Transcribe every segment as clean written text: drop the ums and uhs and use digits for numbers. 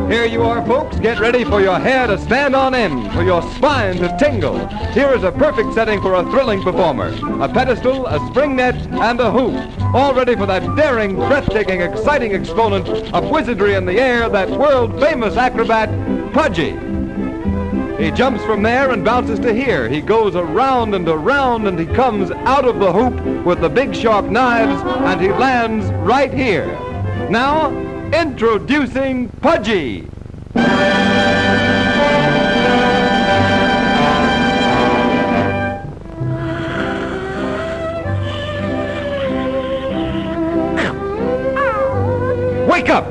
Here you are, folks. Get ready for your hair to stand on end, for your spine to tingle. Here is a perfect setting for a thrilling performer. A pedestal, a spring net, and a hoop. All ready for that daring, breathtaking, exciting exponent of wizardry in the air, that world-famous acrobat, Pudgy. He jumps from there and bounces to here. He goes around and around, and he comes out of the hoop with the big sharp knives, and he lands right here. Now, introducing Pudgy. Wake up!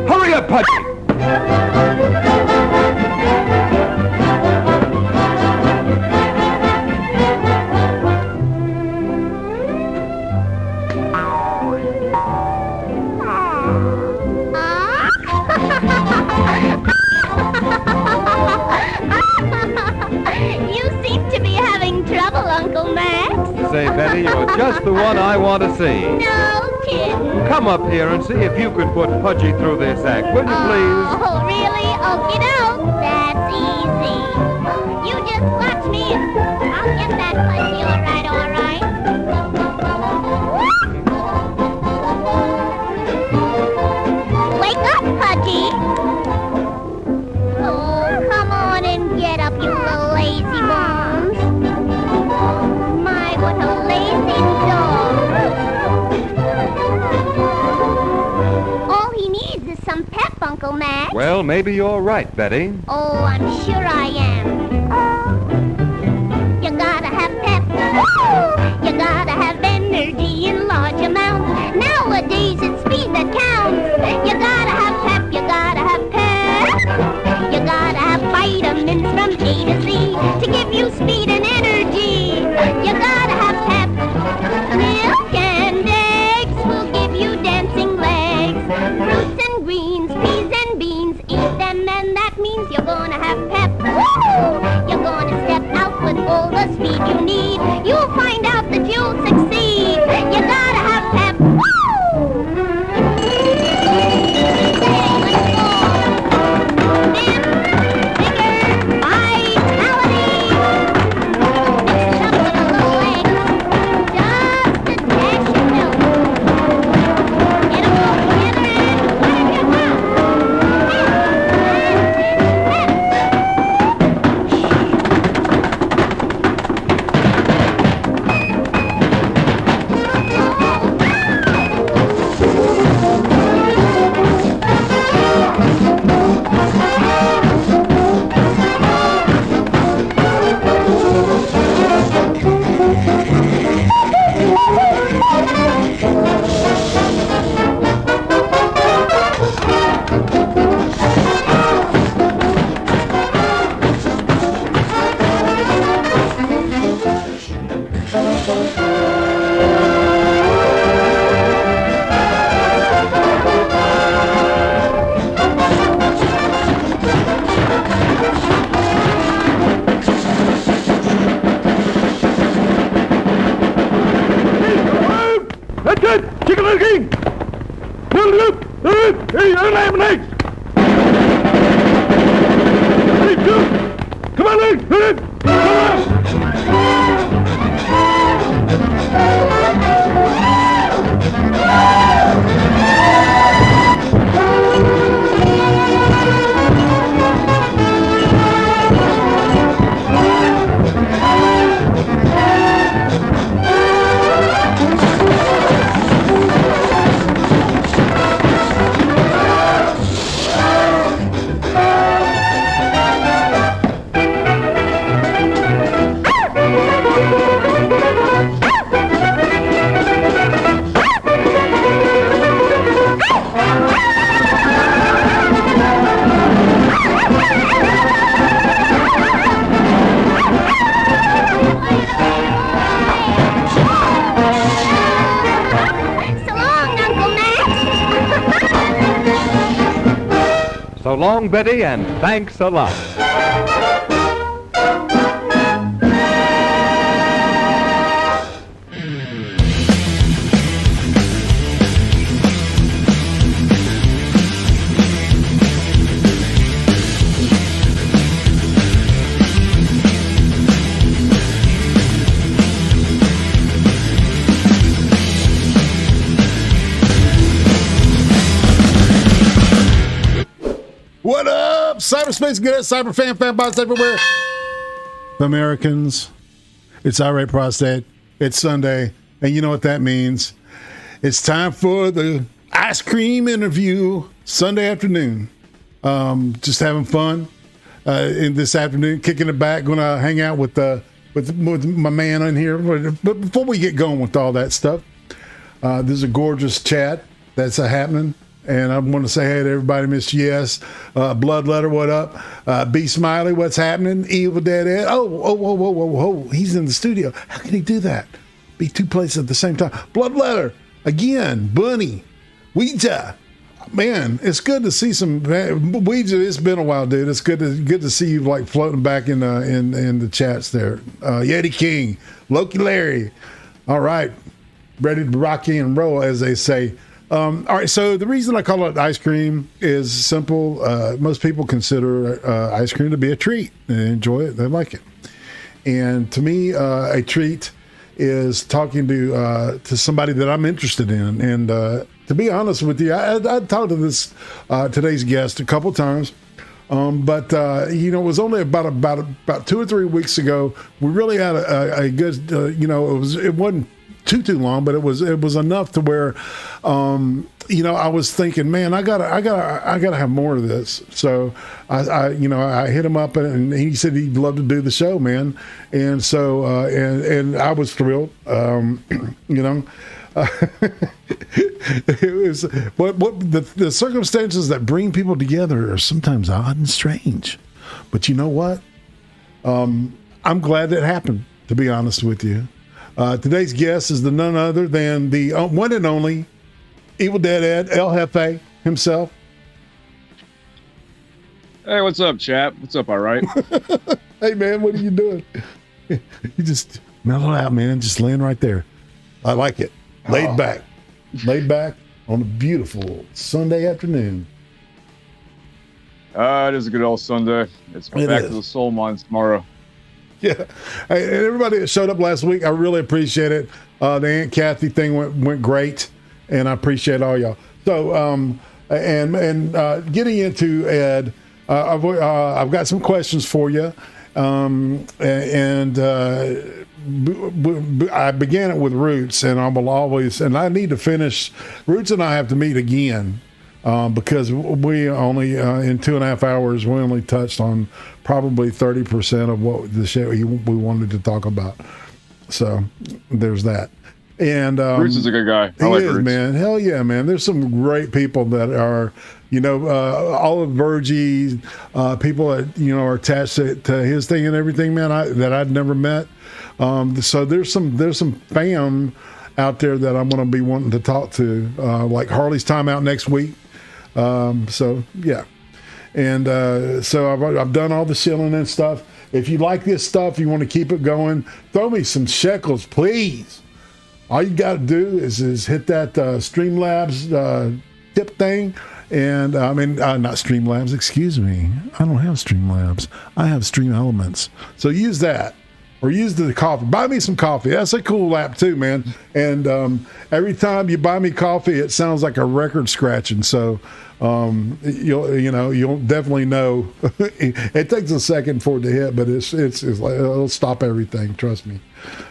Hurry up, Pudgy! Say, Betty, you're just the one I want to see. No kidding. Come up here and see if you could put Pudgy through this act, will you please? Oh, really? Okie doke. That's easy. You just watch me. I'll get that Pudgy all right, all right. Wake up, Pudgy. Oh, come on and get up, you little lazy bones. What a lazy dog. All he needs is some pep, Uncle Max. Well, maybe you're right, Betty. Oh, I'm sure I am. You gotta have pep. You gotta have energy in large amounts. Nowadays it's speed that counts. You gotta have pep, you gotta have pep. You gotta have vitamins from A to Z to give you speed and energy. You gotta have pep. Milk and eggs will give you dancing legs. Fruits and greens, peas and beans, eat them and that means you're gonna have pep. Woo! You're gonna step out with all the speed you need. You'll find out that you'll succeed. You gotta have pep. Woo! Come on, So long, Betty, and thanks a lot. What up, cyberspace guys, cyber fanbots everywhere. Americans, it's IRATE Prostate. It's Sunday, and you know what that means. It's time for the ice cream interview Sunday afternoon. Just having fun in this afternoon, kicking it back. Going to hang out with my man in here. But before we get going with all that stuff, there's a gorgeous chat that's happening. And I want to say hey to everybody. Miss Yes, Bloodletter, what up? B Smiley, what's happening? Evil Dead Ed. Oh, he's in the studio. How can he do that? Be two places at the same time. Bloodletter again. Bunny, Ouija. Man, it's good to see some Ouija. It's been a while, dude. It's good to see you like floating back in the chats there. Yeti King, Loki Larry. All right, ready to rock and roll, as they say. All right, so the reason I call it ice cream is simple. Most people consider ice cream to be a treat. They enjoy it. They like it. And to me, a treat is talking to somebody that I'm interested in. And to be honest with you, I talked to this today's guest a couple times. But it was only about 2 or 3 weeks ago. We really had a good, it wasn't too long, but it was enough to where, I was thinking, man, I gotta have more of this. So I hit him up and he said he'd love to do the show, man. And so, and I was thrilled, it was what the circumstances that bring people together are sometimes odd and strange, but you know what? I'm glad that happened, to be honest with you. Today's guest is none other than the one and only Evil Dead Ed, El Jefe himself. Hey, what's up, chap? What's up, all right? Hey, man, what are you doing? You just mellow out, man. Just laying right there. I like it. Laid back on a beautiful Sunday afternoon. It is a good old Sunday. It's back to the soul mine tomorrow. Yeah. Hey, and everybody that showed up last week, I really appreciate it. The Aunt Kathy thing went great, and I appreciate all y'all. So, and getting into Ed, I've got some questions for you, and I began it with Roots, and I will always, and I need to finish. Roots and I have to meet again. Because we only, in 2.5 hours, we only touched on probably 30% of what the show we wanted to talk about. So there's that. And Roots is a good guy. He is, Roots. Man. Hell yeah, man. There's some great people that are, Olive Virgie, people that, are attached to his thing and everything, man, that I'd never met. So there's some fam out there that I'm going to be wanting to talk to, like Harley's time out next week. So yeah, and so I've done all the shilling and stuff. If you like this stuff, you want to keep it going, throw me some shekels, please. All you got to do is hit that Streamlabs tip thing, and not Streamlabs. Excuse me, I don't have Streamlabs. I have Stream Elements. So use that. Or use the coffee. Buy me some coffee. That's a cool app too, man. And every time you buy me coffee, it sounds like a record scratching. So you'll definitely know. It takes a second for it to hit, but it's like it'll stop everything. Trust me.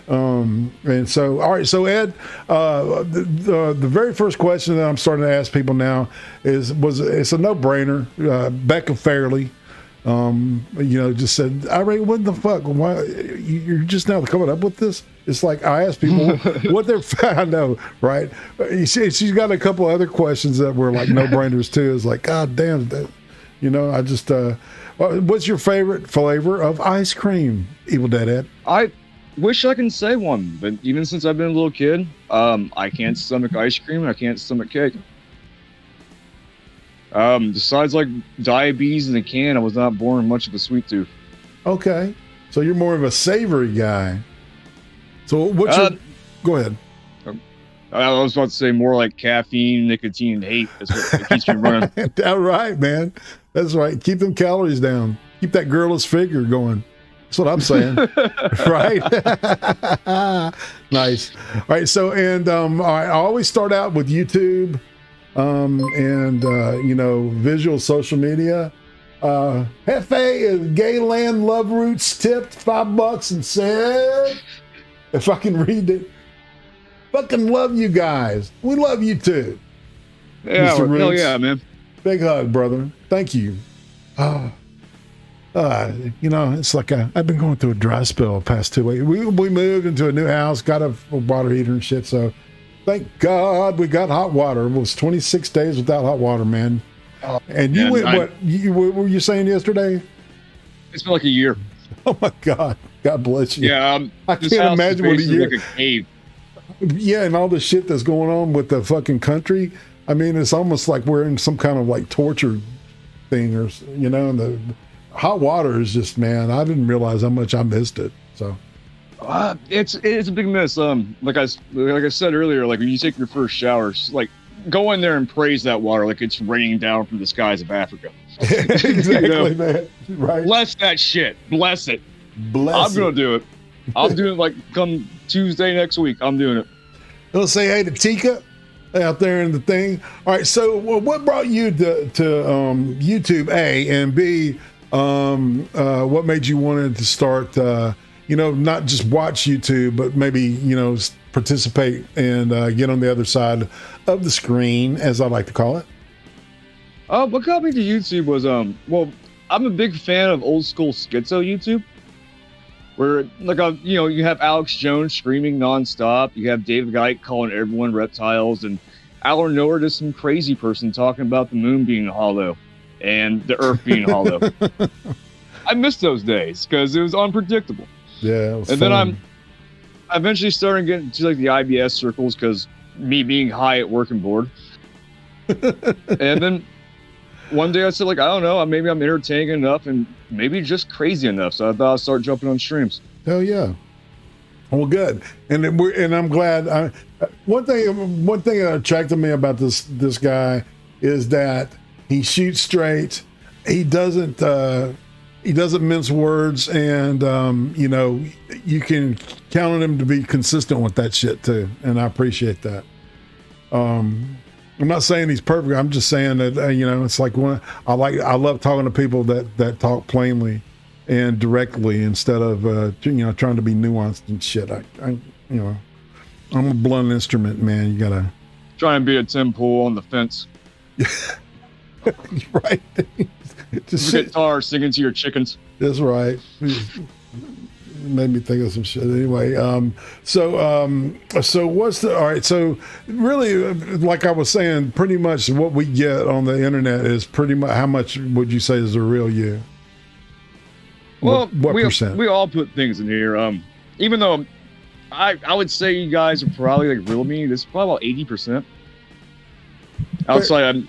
And so, all right. So Ed, the very first question that I'm starting to ask people now it's a no-brainer. Becca Fairley. Just said, IRATE, what the fuck? Why you're just now coming up with this? It's like I asked people what they're. I know, right? She's got a couple other questions that were like no-brainers too. It's like, God damn, I just. What's your favorite flavor of ice cream, Evil Dead Ed? I wish I can say one, but even since I've been a little kid, I can't stomach ice cream. I can't stomach cake. Besides like diabetes in the can, I was not born much of a sweet tooth. Okay. So you're more of a savory guy. So what's go ahead. I was about to say more like caffeine, nicotine, and hate. That's what keeps me running. All right, man. That's right. Keep them calories down. Keep that girlish figure going. That's what I'm saying. Right? Nice. All right. So, and all right, I always start out with YouTube and, visual social media. Hefe is Gayland Love Roots tipped $5 and said, if I can read it, fucking love you guys. We love you too. Yeah, Mr. hell Roots. yeah, man. Big hug, brother. Thank you. It's like I've been going through a dry spell the past 2 weeks. We moved into a new house, got a water heater and shit. So thank God we got hot water. It was 26 days without hot water, man. And you went, what were you saying yesterday? It's been like a year. Oh my God. God bless you. Yeah. I can't imagine what a year. Like a cave. Yeah, and all the shit that's going on with the fucking country. I mean, it's almost like we're in some kind of like torture thing, or and the hot water is just, man, I didn't realize how much I missed it. So it's a big miss. Like I said earlier, like when you take your first shower, like go in there and praise that water like it's raining down from the skies of Africa. Exactly, man. Right. Bless that shit. Bless it. Bless I'm gonna do it. I'll do it like come Tuesday next week. I'm doing it. Let's say hey to Tika out there in the thing. All right. So what brought you to YouTube, A, and B, what made you wanted to start, not just watch YouTube, but maybe, participate and get on the other side of the screen, as I like to call it? What got me to YouTube was, I'm a big fan of old school schizo YouTube. Where, like, you have Alex Jones screaming nonstop. You have David Icke calling everyone reptiles. And out of nowhere, there's some crazy person talking about the moon being hollow and the earth being hollow. I missed those days because it was unpredictable. Yeah, it was and fun. then I eventually started getting to, like, the IBS circles because me being high at work and bored. And then one day I said, like, I don't know, maybe I'm entertaining enough and maybe just crazy enough. So I thought I'd start jumping on streams. Hell yeah. Well, good. And I'm glad. One thing that attracted me about this guy is that he shoots straight. He doesn't mince words, and you can count on him to be consistent with that shit too. And I appreciate that. I'm not saying he's perfect. I'm just saying that it's like I love talking to people that talk plainly and directly instead of trying to be nuanced and shit. I'm a blunt instrument, man. You gotta try and be a Tim Pool on the fence. Right. Just guitar singing to your chickens. That's right. Made me think of some shit anyway. So what's all right? So really, like I was saying, pretty much what we get on the internet is pretty much, how much would you say is the real you? Well, what percent? We all put things in here. Even though I would say you guys are probably like real me. This is probably about 80%. Outside,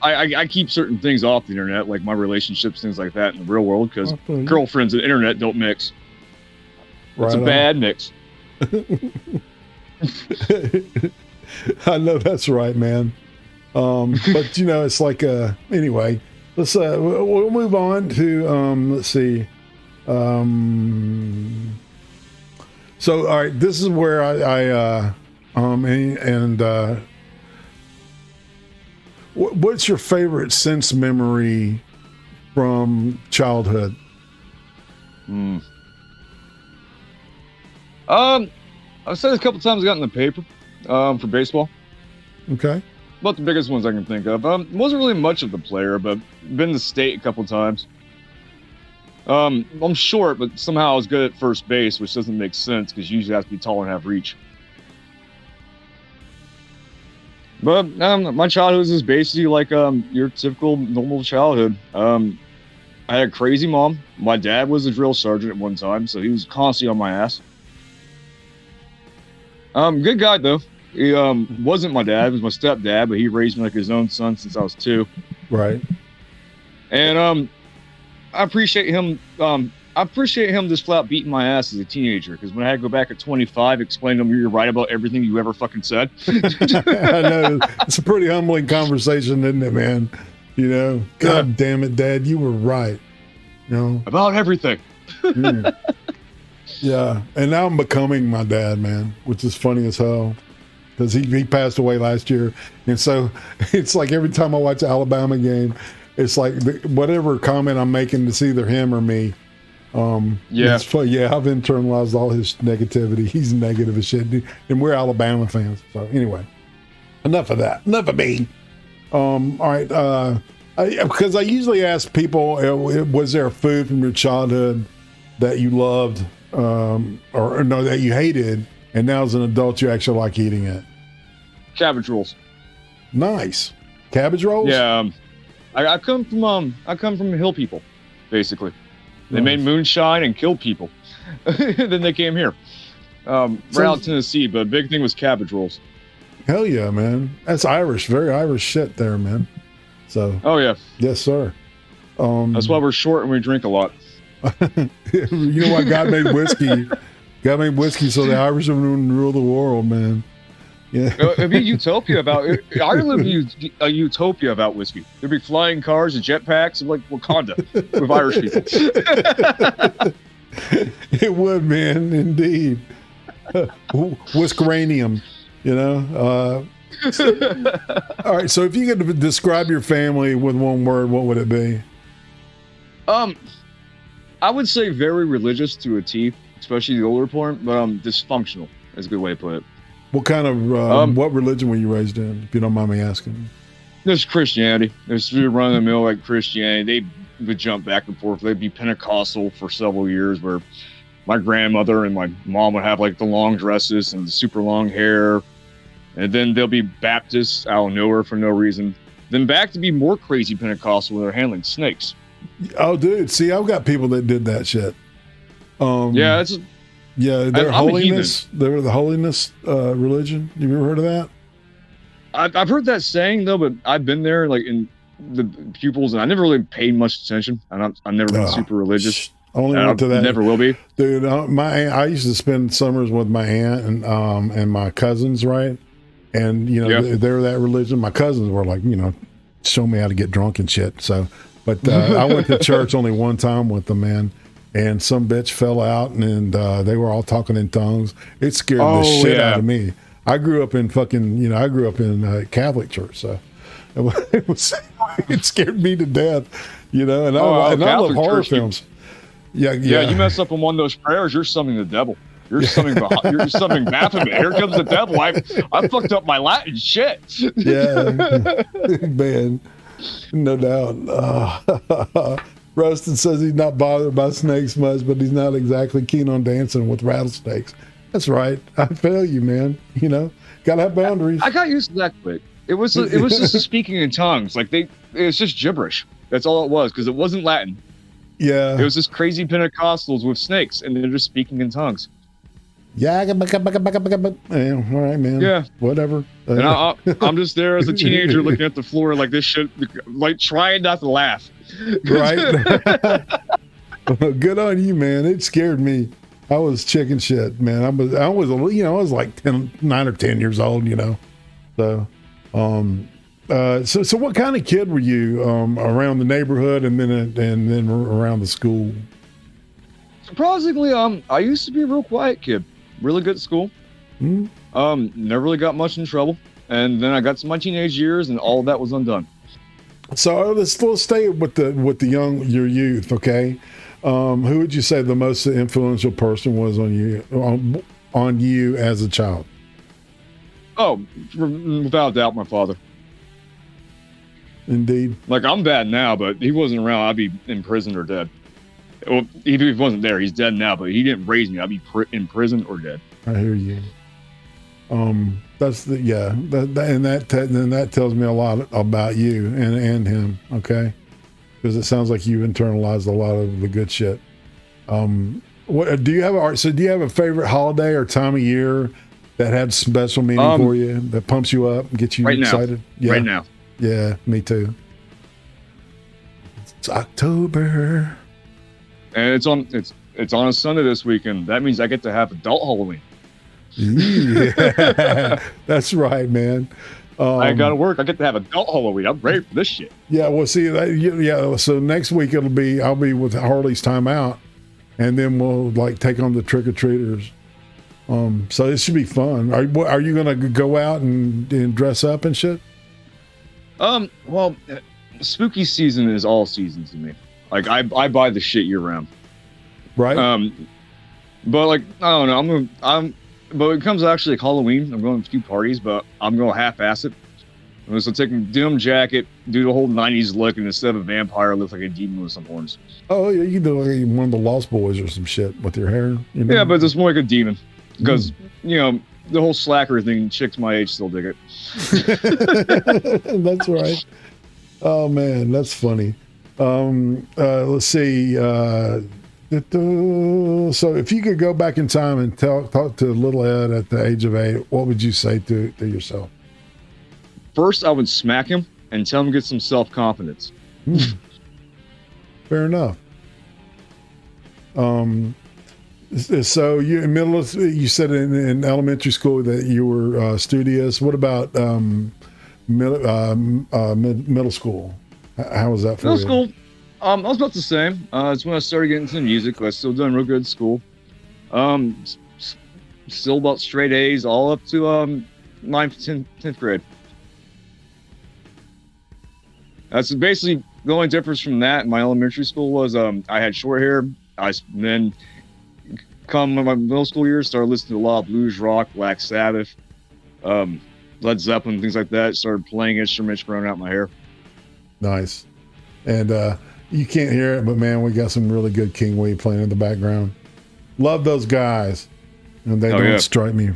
I keep certain things off the internet, like my relationships, things like that, in the real world, because girlfriends and internet don't mix. It's a bad mix. I know that's right, man. But it's like anyway. Let's we'll move on to let's see. So all right, this is where what's your favorite sense memory from childhood? I've said a couple times I got in the paper for baseball. Okay. About the biggest ones I can think of. Wasn't really much of the player, but been to state a couple times. I'm short, but somehow I was good at first base, which doesn't make sense because you usually have to be tall and have reach. But my childhood was just basically like your typical normal childhood. I had a crazy mom. My dad was a drill sergeant at one time, so he was constantly on my ass. Good guy though. He wasn't my dad; he was my stepdad, but he raised me like his own son since I was 2. Right. And I appreciate him. I appreciate him just flat beating my ass as a teenager, because when I had to go back at 25, explain to him you're right about everything you ever fucking said. I know. It's a pretty humbling conversation, isn't it, man? You know, God damn it, Dad, you were right. You know, about everything. Yeah, and now I'm becoming my dad, man, which is funny as hell, because he passed away last year, and so it's like every time I watch an Alabama game, it's like whatever comment I'm making, it's either him or me. It's fun. Yeah, I've internalized all his negativity. He's negative as shit, and we're Alabama fans. So anyway, enough of that. Enough of me. All right, because I usually ask people, was there a food from your childhood that you loved, or no, that you hated, and now as an adult you actually like eating it? Cabbage rolls. Nice. Cabbage rolls? Yeah. I come from hill people, basically. They made moonshine and killed people. Then they came here. Right out Tennessee, but a big thing was cabbage rolls. Hell yeah, man. That's Irish. Very Irish shit there, man. So. Oh, yeah. Yes, sir. That's why we're short and we drink a lot. You know what? God made whiskey. God made whiskey so the Irish would rule the world, man. Yeah. It'd be utopia about it. Ireland would be a utopia about whiskey. There'd be flying cars and jetpacks and like Wakanda with Irish people. It would, man, indeed. Whiskeranium, you know. All right, so if you could describe your family with one word, what would it be? I would say very religious to a T, especially the older part, but dysfunctional is a good way to put it. What kind of what religion were you raised in, if you don't mind me asking? There's Christianity. There's run of the mill like Christianity. They would jump back and forth. They'd be Pentecostal for several years, where my grandmother and my mom would have like the long dresses and the super long hair. And then they'll be Baptists out of nowhere for no reason. Then back to be more crazy Pentecostal when they're handling snakes. Oh, dude. See, I've got people that did that shit. Yeah, it's... Yeah, they're holiness. They're the holiness religion. You ever heard of that? I've heard that saying though, but I've been there like in the pupils, and I never really paid much attention. I've never been super religious. Only went to that. Never will be, dude. I used to spend summers with my aunt and my cousins, right? And you know they're that religion. My cousins were like, you know, show me how to get drunk and shit. So, but I went to church only one time with them, man. And some bitch fell out, and they were all talking in tongues. It scared the shit out of me. I grew up in Catholic church, so it scared me to death, you know. And I love horror films. Yeah. You mess up on one of those prayers, you're summoning the devil. You're summoning Baphomet. Here comes the devil. I fucked up my Latin shit. Yeah, man, no doubt. Rustin says he's not bothered by snakes much, but he's not exactly keen on dancing with rattlesnakes. That's right. I feel you, man. You know, gotta have boundaries. I got used to that quick. It was just speaking in tongues. Like it's just gibberish. That's all it was, because it wasn't Latin. Yeah. It was just crazy Pentecostals with snakes, and they're just speaking in tongues. Yeah, all right, man. Yeah, whatever. And I'm just there as a teenager looking at the floor like this shit, like trying not to laugh. Right. Good on you, man. It scared me. I was chicken shit, man. I was like 9 or 10 years old, you know. So, so what kind of kid were you around the neighborhood and then around the school? Surprisingly, I used to be a real quiet kid, really good at school. Mm-hmm. Never really got much in trouble, and then I got to my teenage years, and all of that was undone. So let's stay with your youth, okay? Who would you say the most influential person was on you as a child? Oh, without a doubt, my father. Indeed. Like, I'm bad now, but he wasn't around, I'd be in prison or dead. Well, if he wasn't there, he's dead now, but he didn't raise me, I'd be in prison or dead. I hear you. That's that tells me a lot about you and him, okay? Because it sounds like you internalized a lot of the good shit. What do you have a favorite holiday or time of year that had special meaning for you, that pumps you up and gets you excited? Right now. Yeah, me too. It's October. And it's on a Sunday this weekend. That means I get to have adult Halloween. Yeah, that's right, man. I got to work. I get to have adult Halloween. I'm ready for this shit. Yeah, well, see, yeah. So next week I'll be with Harley's Time Out, and then we'll like take on the trick or treaters. So it should be fun. Are you gonna go out and dress up and shit? Well, spooky season is all seasons to me. Like I buy the shit year round. Right. But like I don't know. But when it comes to actually like Halloween, I'm going to a few parties, but I'm going to half-ass it. I'm going to take a denim jacket, do the whole 90s look, and instead of a vampire, look like a demon with some horns. Oh, yeah, you can do like one of the Lost Boys or some shit with your hair. You know? Yeah, but it's more like a demon. Because, you know, the whole slacker thing, chicks my age still dig it. That's right. Oh, man, that's funny. Let's see. So if you could go back in time and talk to little Ed at the age of 8, what would you say to yourself? First, I would smack him and tell him to get some self-confidence. Fair enough. So you you said in elementary school that you were studious. What about middle school? How was that for you? Middle school. I was about the same. It's when I started getting into music, but I still done real good at school. Still about straight A's all up to 9th, 10th grade. That's basically the only difference from that in my elementary school was I had short hair. Then come my middle school years, started listening to a lot of blues, rock, Black Sabbath, Led Zeppelin, things like that. Started playing instruments, growing out my hair. Nice. And you can't hear it, but man, we got some really good King Wee playing in the background. Love those guys, and they don't strike me.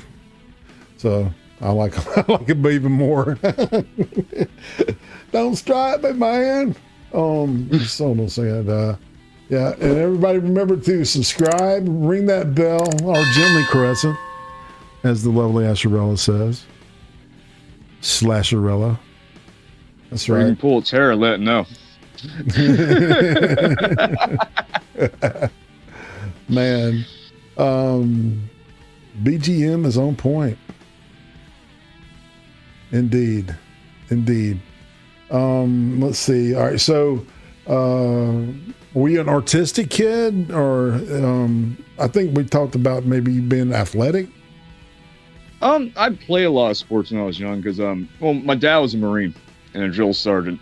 So I like it even more. Don't strike me, man. So don't say it. Yeah, and everybody remember to subscribe, ring that bell, or gently caress it, as the lovely Asherella says. Slasherella. That's right. You can pull its hair and let it know. Man, BGM is on point. Indeed. Let's see. All right, so were you an artistic kid, or I think we talked about maybe being athletic? I played a lot of sports when I was young because my dad was a Marine and a drill sergeant,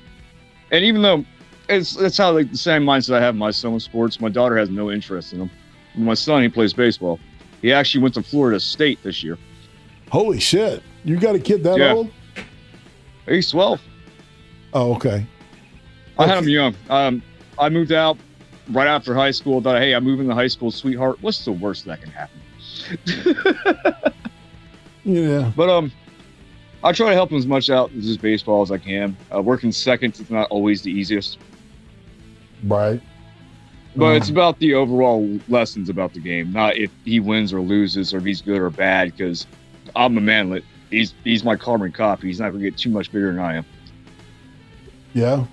and even though it's how like the same mindset I have my son with sports, my daughter has no interest in them. My son, he plays baseball. He actually went to Florida State this year. Holy shit! You got a kid that old? He's 12. Oh, okay. I had him young. I moved out right after high school. Thought, hey, I'm moving to high school, sweetheart. What's the worst that can happen? Yeah. But I try to help him as much out as just baseball as I can. Working second is not always the easiest. Right. But it's about the overall lessons about the game, not if he wins or loses or if he's good or bad, because I'm a manlet. He's my carbon copy. He's not going to get too much bigger than I am. Yeah.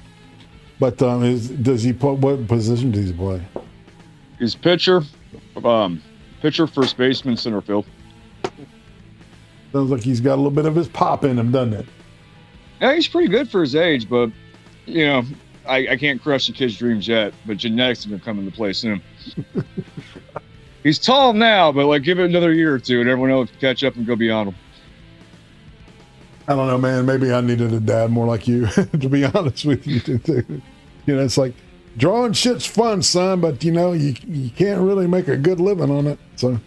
But does he play, what position does he play? He's pitcher, first baseman, center field. Sounds like he's got a little bit of his pop in him, doesn't it? Yeah, he's pretty good for his age, but, you know, I can't crush the kid's dreams yet, but genetics are going to come into play soon. He's tall now, but, like, give it another year or two, and everyone else will catch up and go beyond him. I don't know, man. Maybe I needed a dad more like you, to be honest with you. You know, it's like, drawing shit's fun, son, but, you know, you can't really make a good living on it, so...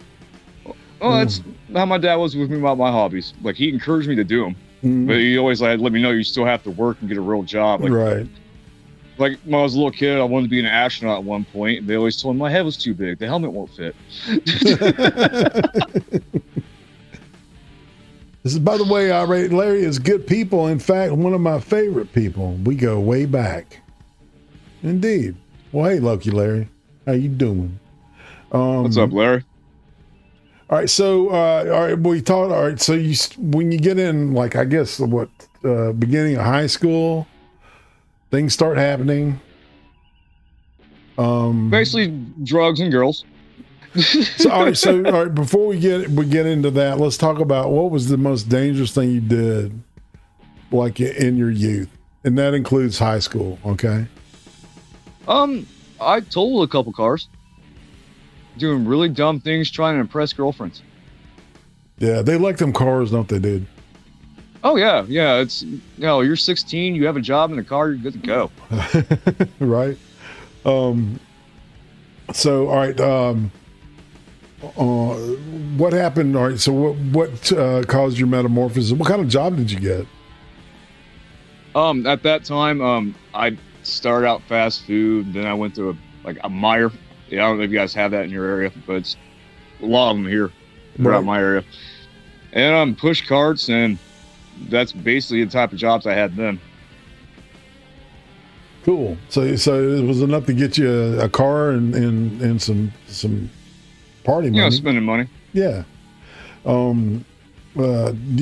Well, that's how my dad was with me about my hobbies. Like, he encouraged me to do them, but he always let me know you still have to work and get a real job. Like, right. Like, when I was a little kid, I wanted to be an astronaut at one point, and they always told me my head was too big. The helmet won't fit. This is, by the way, IRATE Larry is good people. In fact, one of my favorite people. We go way back. Indeed. Well, hey, Loki Larry. How you doing? What's up, Larry? All right, so all right, we talked. All right, so when you get in, like, I guess beginning of high school, things start happening. Basically, drugs and girls. All right. Before we get into that, let's talk about what was the most dangerous thing you did, like in your youth, and that includes high school. Okay. I totaled a couple cars, doing really dumb things, trying to impress girlfriends. Yeah, they like them cars, don't they, dude? Oh yeah. It's you're 16, you have a job in a car, you're good to go. Right. So all right. What happened? All right. So what caused your metamorphosis? What kind of job did you get? At that time, I started out fast food. Then I went to a Meijer. Yeah, I don't know if you guys have that in your area, but it's a lot of them here throughout my area. And push carts, and that's basically the type of jobs I had then. Cool. So it was enough to get you a car and some party money. Spending money. Yeah. I'm going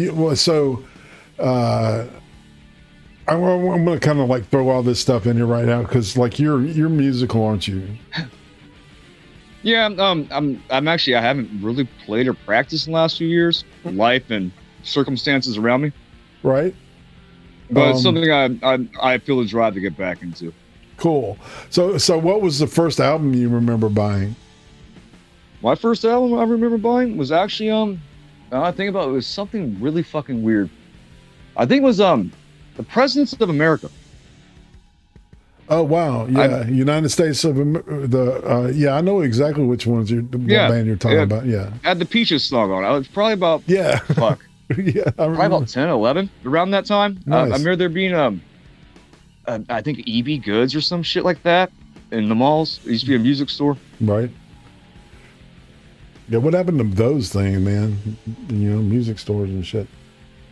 to kind of like throw all this stuff in here right now because like you're musical, aren't you? Yeah. I'm actually, I haven't really played or practiced in the last few years. Life and circumstances around me. Right. But it's something I feel a drive to get back into. Cool. So what was the first album you remember buying? My first album I remember buying was actually I think about it was something really fucking weird. I think it was The Presidents of America. Oh wow, yeah, United States of yeah, I know exactly which ones what band you're talking about. Yeah, had the Peaches song on. I was probably about fuck. Yeah, probably about 10, 11 around that time. Nice. I remember there being I think EB Goods or some shit like that in the malls. It used to be a music store. Right. Yeah, what happened to those things, man? Music stores and shit.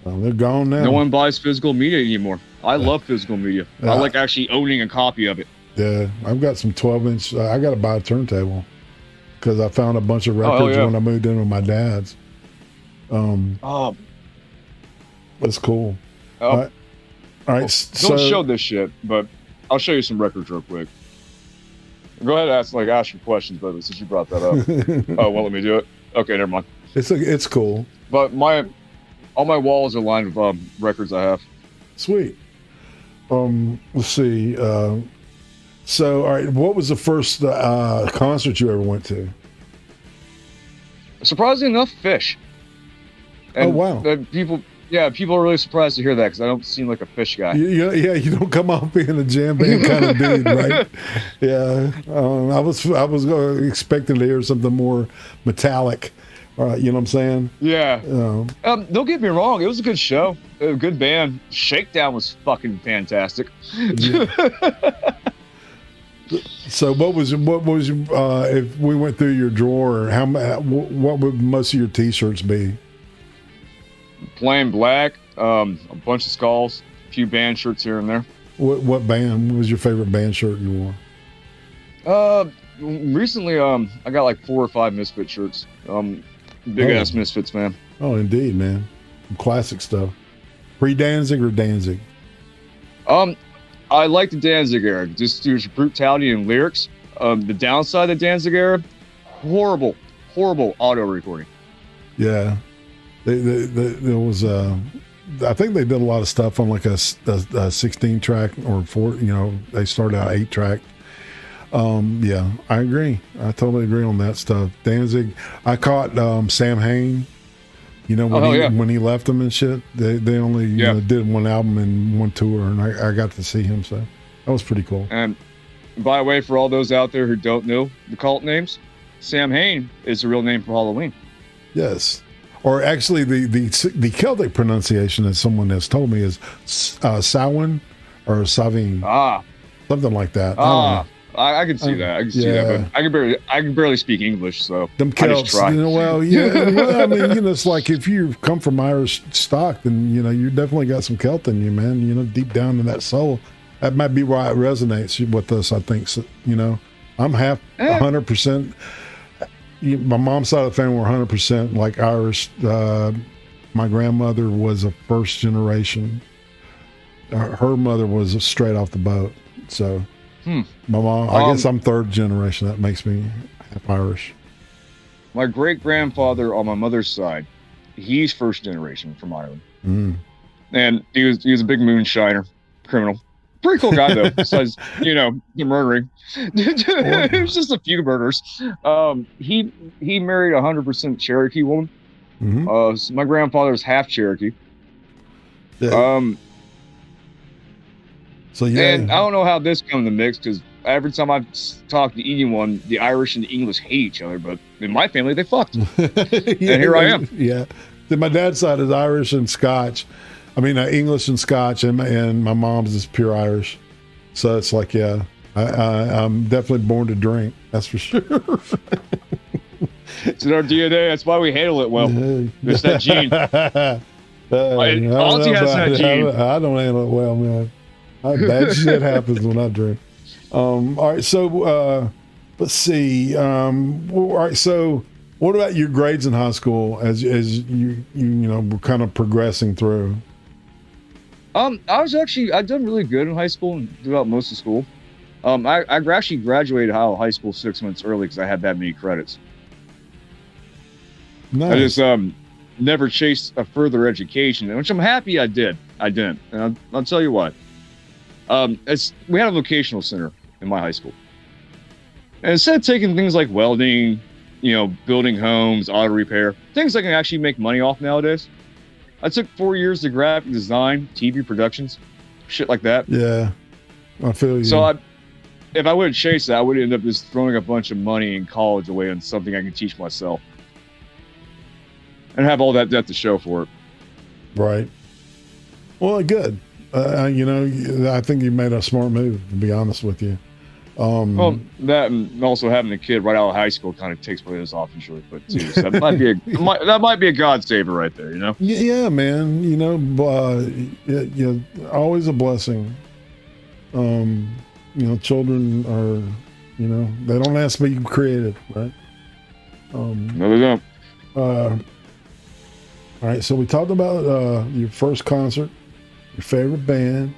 They're gone now. No one buys physical media anymore. I love physical media. I like actually owning a copy of it. Yeah, I've got some 12-inch. I got to buy a turntable because I found a bunch of records when I moved in with my dad's. That's cool. All right. Don't show this shit, but I'll show you some records real quick. Go ahead and ask your questions, but since you brought that up. Oh, well, let me do it. Okay, never mind. It's cool. But all my walls are lined with records I have. Sweet. Let's see. So, all right, what was the first concert you ever went to? Surprisingly enough, Fish. And wow. People are really surprised to hear that because I don't seem like a Fish guy. Yeah, you don't come off being a jam band kind of dude, right? Yeah, I was expecting to hear something more metallic. You know what I'm saying? Yeah. Don't get me wrong, it was a good show, a good band. Shakedown was fucking fantastic. Yeah. So what was if we went through your drawer, what would most of your T-shirts be? Plain black, a bunch of skulls, a few band shirts here and there. What band? What was your favorite band shirt you wore? Recently, I got like 4 or 5 Misfit shirts. Big ass Misfits, man. Oh, indeed, man. Classic stuff. Pre-Danzig or Danzig? I like the Danzig era. Just through brutality and lyrics. The downside of the Danzig era, horrible auto recording. Yeah. There was I think they did a lot of stuff on like a 16 track or 4. They started out 8 track. Yeah, I agree. I totally agree on that stuff. Danzig. I caught Sam Hain. When he left them and shit. They only did 1 album and 1 tour, and I got to see him. So that was pretty cool. And by the way, for all those out there who don't know the cult names, Sam Hain is the real name for Halloween. Yes. Or actually, the Celtic pronunciation that someone has told me is Samhain or Savine. Something like that. I can see that. I can see that, but I can barely speak English, so them Celts. I just try. Well, I mean, it's like if you come from Irish stock, then you definitely got some Celt in you, man. Deep down in that soul, that might be why it resonates with us. I think so. I'm half 100%. My mom's side of the family were 100% like Irish. My grandmother was a first generation. Her mother was straight off the boat. So, My mom. I guess I'm third generation. That makes me half Irish. My great grandfather on my mother's side, he's first generation from Ireland, and he was a big moonshiner, criminal. Pretty cool guy though. Besides, the murdering. It was just a few murders. He married 100% Cherokee woman. So my grandfather's half Cherokee. Yeah. So yeah, and I don't know how this comes in the mix because every time I've talked to anyone, the Irish and the English hate each other. But in my family, they fucked. And here I am. Yeah. Then my dad's side is Irish and Scotch. I mean, English and Scotch, and my mom's is pure Irish. So it's like, yeah, I'm definitely born to drink. That's for sure. It's in our DNA. That's why we handle it well. It's that gene. Ozzy has that gene. I don't handle it well, man. Bad shit happens when I drink. All right, so let's see. All right, so what about your grades in high school as you were kind of progressing through? I'd done really good in high school and throughout most of school. I actually graduated out of high school 6 months early because I had that many credits. Nice. I just never chased a further education, which I'm happy I did. I didn't, and I'll tell you what. We had a vocational center in my high school, and instead of taking things like welding, building homes, auto repair, things I can actually make money off nowadays, I took 4 years to graphic design, TV productions, shit like that. Yeah, I feel you. So if I would have chased that, I would end up just throwing a bunch of money in college away on something I can teach myself, and have all that debt to show for it. Right. Well, good. I think you made a smart move, to be honest with you. Well, that and also having a kid right out of high school kind of takes away those options really quick too. So that might be a God saver right there, Yeah, man. Always a blessing. Children are, they don't ask to be created, right? No, they don't. All right, so we talked about your first concert, your favorite band,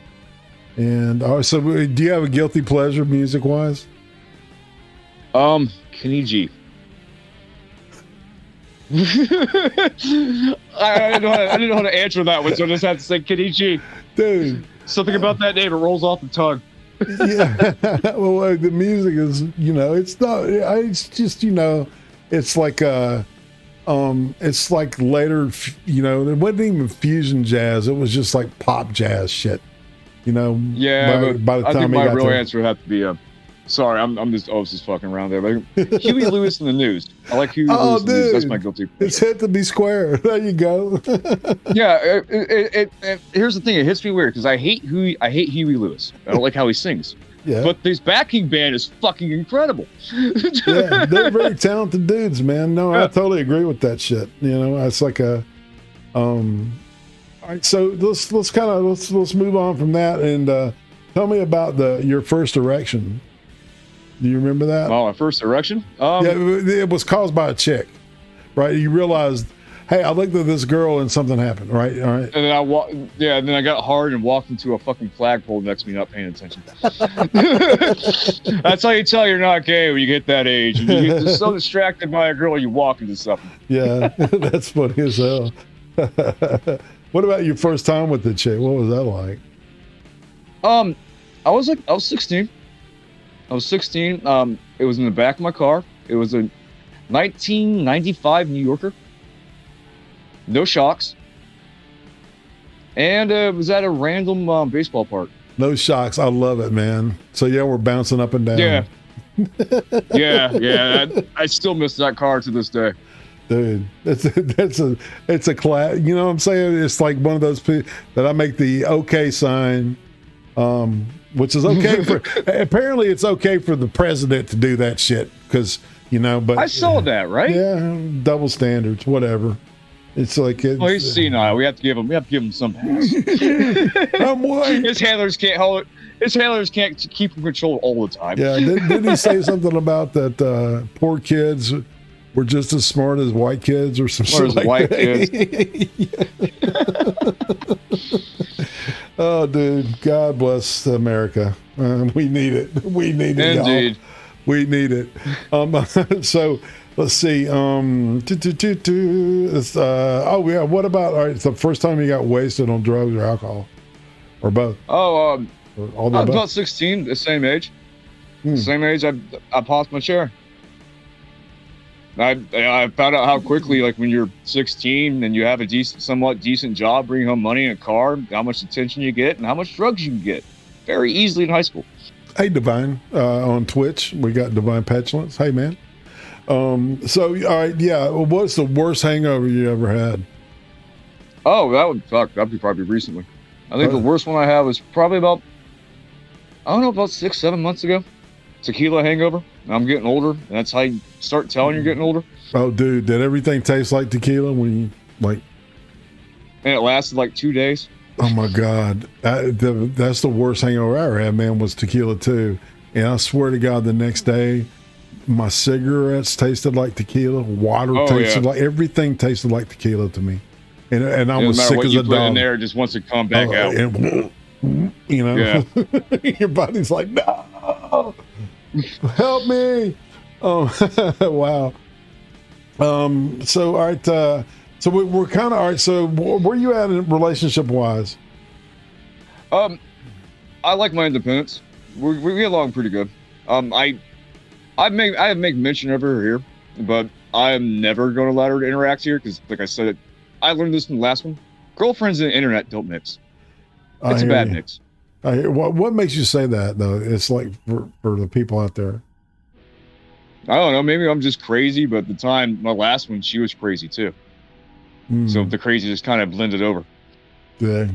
and so do you have a guilty pleasure music-wise? Kenny G. I didn't know how to answer that one, so I just had to say Kenny G. Dude, something about that name, it rolls off the tongue. Yeah, well, the music is, it's not. It's just, it's like it's like later, it wasn't even fusion jazz. It was just like pop jazz shit, Yeah, by the time I think my real there. answer would have to be sorry, I'm just fucking around there. But Huey Lewis in the News. I like Huey Lewis in the News. That's my guilty pleasure. It's hit to be square. There you go. Yeah, here's the thing. It hits me weird because I hate Huey Lewis. I don't like how he sings. Yeah. But this backing band is fucking incredible. Yeah, they're very talented dudes, man. No, I totally agree with that shit. It's like a all right, so let's move on from that and tell me about your first erection. Do you remember that? Oh, my first erection? Yeah, it was caused by a chick, right? You realized, hey, I looked at this girl and something happened, right? All right. And then and then I got hard and walked into a fucking flagpole next to me, not paying attention. That's how you tell you're not gay when you get that age. You get so distracted by a girl, you walk into something. Yeah, that's funny as hell. What about your first time with the chick? What was that like? I was 16. I was 16. It was in the back of my car. It was a 1995 New Yorker. No shocks. And it was at a random baseball park. No shocks. I love it, man. So yeah, we're bouncing up and down. Yeah. yeah. I still miss that car to this day. Dude, it's a class. You know what I'm saying? It's like one of those people that I make the okay sign, which is okay for. Apparently, it's okay for the president to do that shit because But I saw that, right? Yeah, double standards, whatever. It's like he's senile. We have to give him some pass. I'm white. His handlers can't hold it. His handlers can't keep him control all the time. Yeah, didn't he say something about that? Poor kids we're just as smart as white kids or some Smart shit as like white that. Oh, dude, God bless America. We need it. We need it, Indeed. y'all. We need it. So let's see. What about, all right, it's the first time you got wasted on drugs or alcohol? Or both? Oh, Or all the I was above? about 16, the same age. Same age I popped my chair. I found out how quickly, like when you're 16 and you have a somewhat decent job, bring home money and a car, how much attention you get and how much drugs you can get very easily in high school. Hey, Divine, on Twitch, we got Divine Petulance. Hey, man. So, all right, yeah. What's the worst hangover you ever had? Oh, that'd be probably recently. I think the worst one I had was probably about 6-7 months ago. Tequila hangover. I'm getting older. And that's how you start telling you're getting older. Oh, dude, did everything taste like tequila when you, like... And it lasted like 2 days. Oh, my God. That's the worst hangover I ever had, man, was tequila, too. And I swear to God, the next day, my cigarettes tasted like tequila. Water tasted like... Everything tasted like tequila to me. And I was sick as a dog. Put in there, just wants to come back out. And, you know, Yeah. your body's like, no, help me. Oh, wow. So, all right. So we're kind of, all right. So where you at in relationship wise? I like my independence. We get along pretty good. I make mention of her here, but I'm never going to let her interact here because, like I said, I learned this from the last one. Girlfriends and the internet don't mix. It's a bad mix. I hear, what makes you say that though? It's like for the people out there. I don't know. Maybe I'm just crazy, but at the time, my last one, she was crazy too. So the crazy just kind of blended over. Yeah.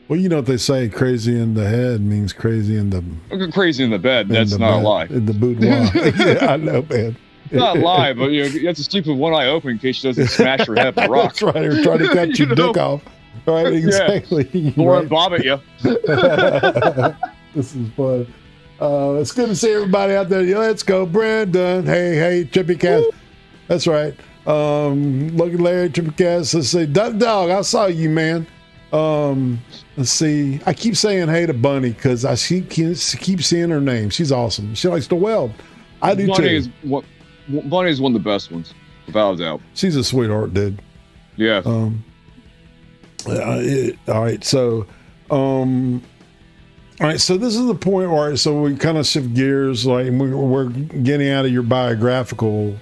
Well, you know what they say, crazy in the head means crazy in the... Crazy in the bed, that's not a lie. In the boudoir. Yeah, I know, man. It's not a lie, but you have to sleep with one eye open in case she doesn't smash her head with a rock. That's right, or try to cut your dick off. Right, exactly. Yeah. Or bob at you. This is fun. It's good to see everybody out there. Yeah, let's go, Brandon. Hey, Trippy Cass. That's right. Look at Larry, Trippy Cass. Let's see. Duck Dog, I saw you, man. Let's see. I keep saying hey to Bunny because I keep seeing her name. She's awesome. She likes to weld. I do too. Bunny is one of the best ones, without a doubt. She's a sweetheart, dude. Yeah. All right. So, all right. So this is the point where, so we kind of shift gears, like we're getting out of your biographical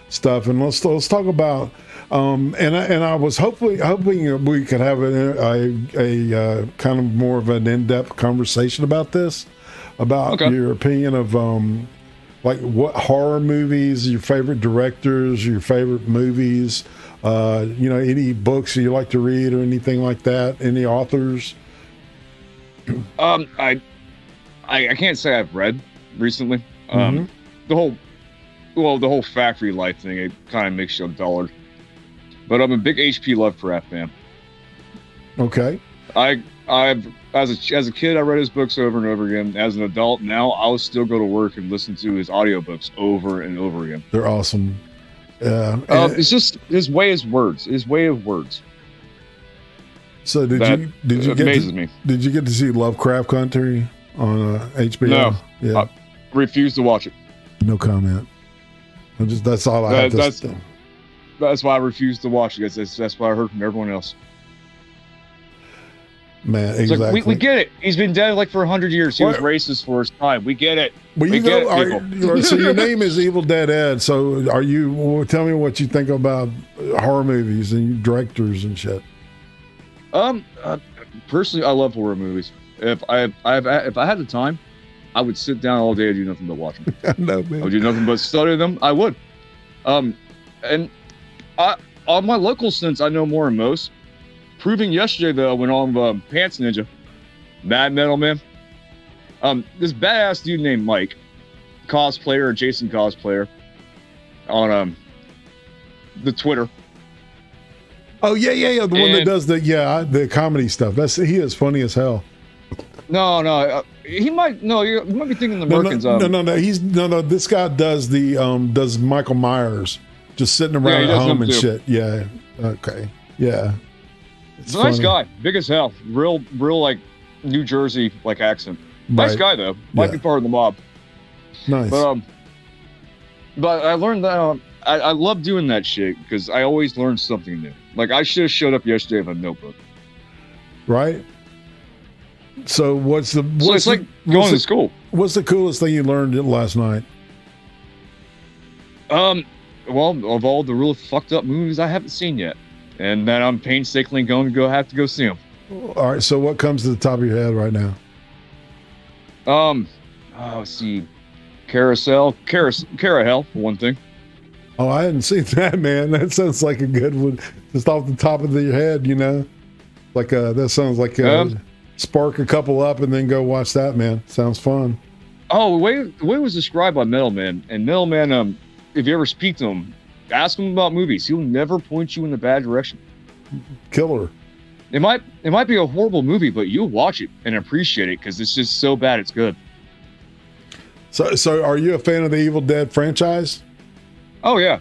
stuff, and let's talk about. And I was hoping we could have a kind of more of an in-depth conversation about this, about your opinion of like what horror movies, your favorite directors, your favorite movies, any books you like to read or anything like that, any authors. I can't say I've read recently. The whole factory life thing, it kind of makes you dullard. But I'm a big H.P. Lovecraft fan. Okay. As a kid, I read his books over and over again. As an adult now, I'll still go to work and listen to his audiobooks over and over again. They're awesome. It's just his way of words. So did you amazes me. Did you get to see Lovecraft Country on HBO? No. Yeah. I refuse to watch it. No comment. That's all I have to say. That's why I refuse to watch it. That's what I heard from everyone else. Man, it's exactly. Like, we get it. He's been dead like for 100 years. He was racist for his time. We get it. So your name is Evil Dead Ed. So tell me what you think about horror movies and directors and shit. Personally, I love horror movies. If I had the time, I would sit down all day and do nothing but watch them. I know, man. I would do nothing but study them. I would. And on my local sense, I know more than most. Proving yesterday, though, I went on Pants Ninja, Mad Metal Man. This badass dude named Mike, cosplayer, Jason cosplayer, on the Twitter. Oh yeah. The one that does the comedy stuff. He is funny as hell. No, you might be thinking the Merkins. No. This guy does does Michael Myers. just sitting Yeah, around he at does home them and too. shit. Yeah. Okay. Yeah. He's a nice guy, big as hell, real like New Jersey like accent. Nice Right. guy though, might be part of the mob. Nice. But I learned that I love doing that shit because I always learn something new. Like I should have showed up yesterday with a notebook. Right. So what's it's like going to school. What's the coolest thing you learned last night? Well, of all the really fucked up movies I haven't seen yet, and then I'm painstakingly going to have to go see them. All right. So what comes to the top of your head right now? Let's see, Carousel, for one thing. Oh, I hadn't seen that, man. That sounds like a good one, just off the top of your head, you know. That sounds like spark a couple up and then go watch that, man. Sounds fun. Oh, the way it was described by Metal Man, and Metal Man, if you ever speak to him, ask him about movies. He'll never point you in the bad direction. Killer. It might be a horrible movie, but you'll watch it and appreciate it because it's just so bad it's good. So are you a fan of the Evil Dead franchise? Oh yeah.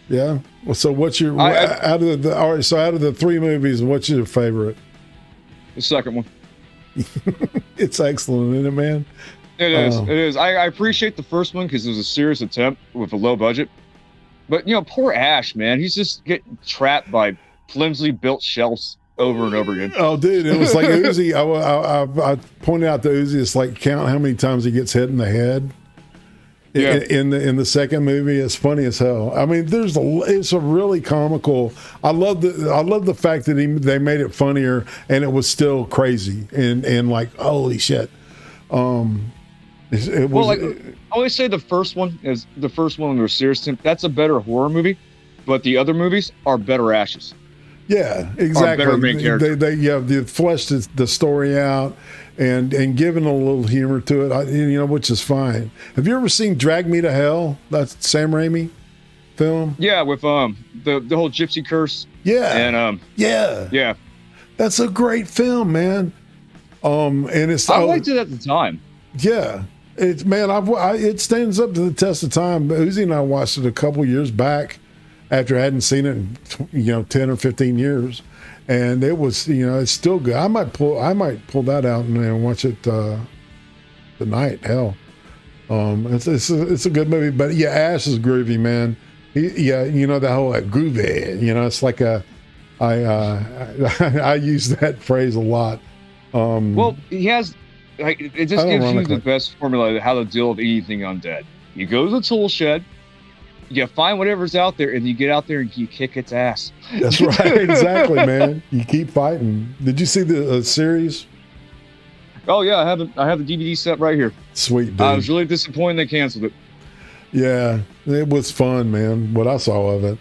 Yeah. Well, so what's your out of the 3 movies, what's your favorite? The second one. It's excellent, isn't it, man? It is. It is. I appreciate the first one because it was a serious attempt with a low budget. But poor Ash, man, he's just getting trapped by flimsily built shelves over and over again. Oh, dude, it was like Uzi. I pointed out to Uzi. It's like count how many times he gets hit in the head. Yeah. In the second movie, it's funny as hell. I mean, it's a really comical. I love the fact that they made it funnier and it was still crazy and like holy shit. It was. I always say the first one was serious. That's a better horror movie, but the other movies are better Ashes. Yeah, exactly. Better main character. They fleshed the story out and given a little humor to it, which is fine. Have you ever seen Drag Me to Hell? That's Sam Raimi film. Yeah, with the whole gypsy curse. Yeah, and yeah. That's a great film, man. And it's I liked it at the time. Yeah, it's man. It stands up to the test of time. Uzi and I watched it a couple years back after I hadn't seen it in 10 or 15 years, and it was it's still good. I might pull that out and watch it tonight. Hell, it's a good movie. But yeah, Ash is groovy, man. The whole groovy. It's like I use that phrase a lot. Well, he has it just gives you the best formula of how to deal with anything undead. You go to the tool shed. You find whatever's out there, and you get out there and you kick its ass. That's right, exactly, man. You keep fighting. Did you see the series? Oh yeah, I have the DVD set right here. Sweet, dude. I was really disappointed they canceled it. Yeah, it was fun, man. What I saw of it.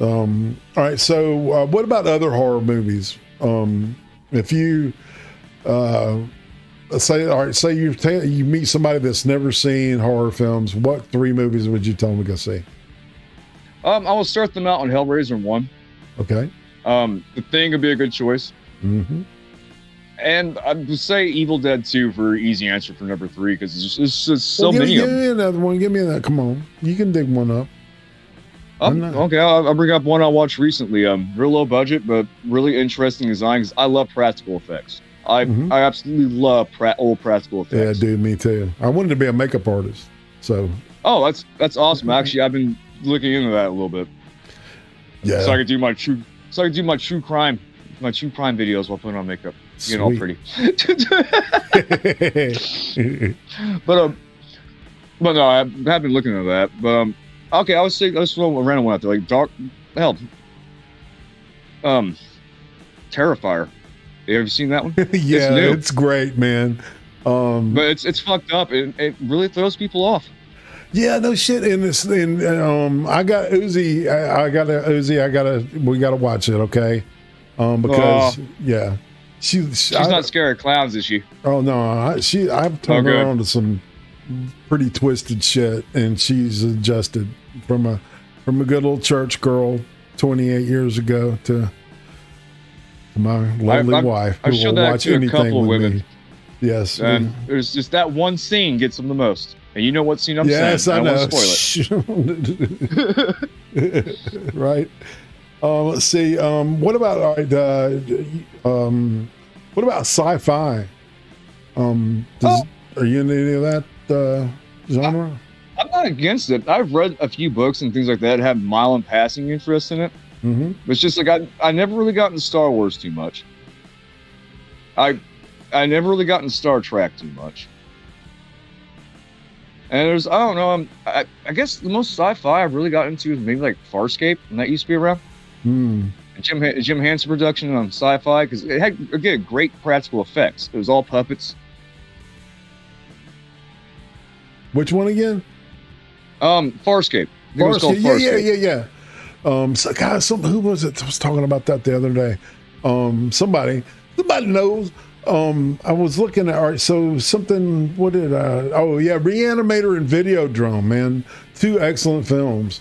All right, so what about other horror movies? If you say you meet somebody that's never seen horror films, what 3 movies would you tell them to go see? I will start them out on Hellraiser 1. Okay. The Thing would be a good choice. Mm-hmm. And I would say Evil Dead 2 for easy answer for number 3 because it's just so many of them. Give me another one. Give me that. Come on, you can dig one up. Okay, I'll bring up one I watched recently. Real low budget, but really interesting design because I love practical effects. I absolutely love old practical effects. Yeah, dude, me too. I wanted to be a makeup artist, so. Oh, that's awesome. Actually, I've been looking into that a little bit. Yeah. So I could do my true crime videos while putting on makeup, getting all pretty. But no, I have been looking at that. But okay, I would say let's throw a random one out there, like Terrifier. Have you seen that one? Yeah, it's great, man. But it's fucked up. It really throws people off. Yeah, no shit. I got Uzi. We gotta watch it, okay? Because she's not scared of clowns, is she? Oh no, I've turned her on to some pretty twisted shit, and she's adjusted from a good little church girl 28 years ago to my lovely wife who will watch anything with me. Yes, and there's just that one scene gets them the most. And you know what scene I'm yes, saying. I know. I want to spoil it. Right. Let's see. What about what about sci-fi? Are you into any of that genre? I'm not against it. I've read a few books and things like that have mild passing interest in it. Mm-hmm. It's just like I never really got into Star Wars too much. I never really got into Star Trek too much. And there's, I don't know, I guess the most sci-fi I've really got into is maybe like Farscape, and that used to be around. Jim Henson production on sci-fi, because it had, again, great practical effects. It was all puppets. Which one again? Farscape. I think it was called Farscape. Yeah. So, guys, who was it that was talking about that the other day? Somebody knows. I was looking at, all right, so something, what did Reanimator and Videodrome, man. 2 excellent films.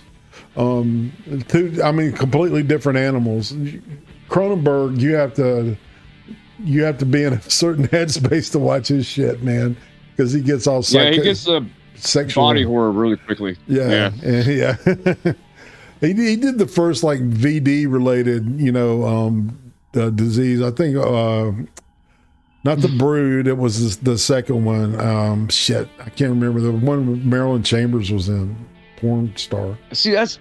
Completely different animals. Cronenberg, you have to be in a certain headspace to watch his shit, man, because he gets all he gets the sexual body horror really quickly. Yeah. He did the first like VD related, disease. I think not the Brood. It was the second one. Shit, I can't remember the one Marilyn Chambers was in. Porn star. See, that's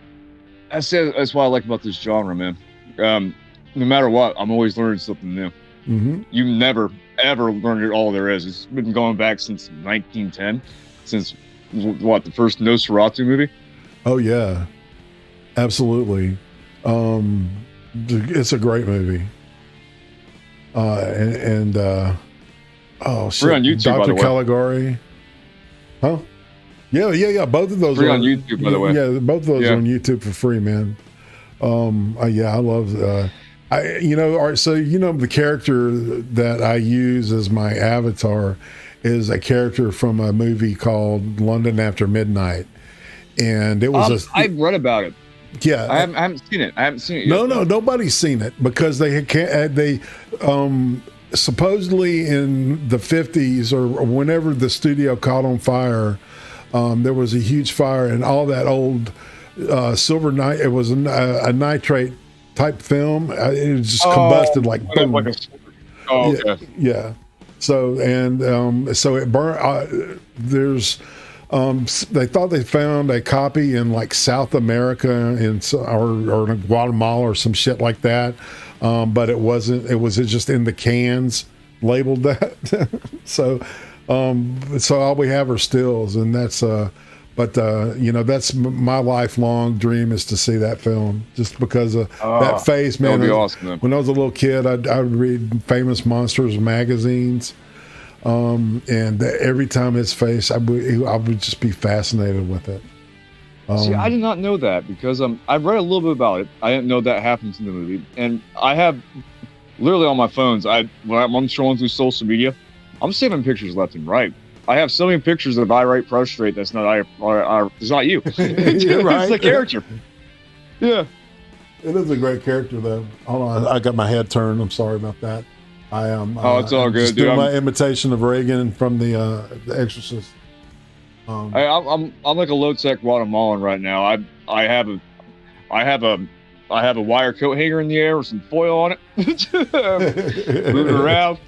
what I like about this genre, man. No matter what, I'm always learning something new. Mm-hmm. You never ever learned it all there is. It's been going back since 1910, since the first Nosferatu movie. Oh yeah, absolutely. It's a great movie. Oh shit, we're on YouTube, Dr. by the way. Caligari. Huh? Yeah. Both of those free are on YouTube, by the way. Yeah, both of those are on YouTube for free, man. I love. All right. So the character that I use as my avatar is a character from a movie called London After Midnight, and it was I've read about it. Yeah, I haven't seen it. I haven't seen it yet. No, nobody's seen it because they supposedly in the 50s or whenever the studio caught on fire, there was a huge fire and all that old silver night. It was a nitrate type film. It just combusted like boom. Okay. Yeah. So it burned. There's. They thought they found a copy in like South America or in Guatemala or some shit like that, but it wasn't. It was just in the cans labeled that. So all we have are stills, and that's. That's my lifelong dream is to see that film, just because of that face, man. That would be awesome, man. When I was a little kid, I would read Famous Monsters magazines. And every time his face, I would just be fascinated with it. See, I did not know that because I've read a little bit about it. I didn't know that happens in the movie, and I have literally on my phones. When I'm scrolling through social media, I'm saving pictures left and right. I have so many pictures of IRATE Prostrate. That's not it's not you. Right. It's the character. Yeah, it is a great character, though. Hold on, I got my head turned. I'm sorry about that. I am. It's all good, just dude. doing my imitation of Reagan from the Exorcist. I'm like a low tech Guatemalan right now. I have a wire coat hanger in the air with some foil on it, moving around.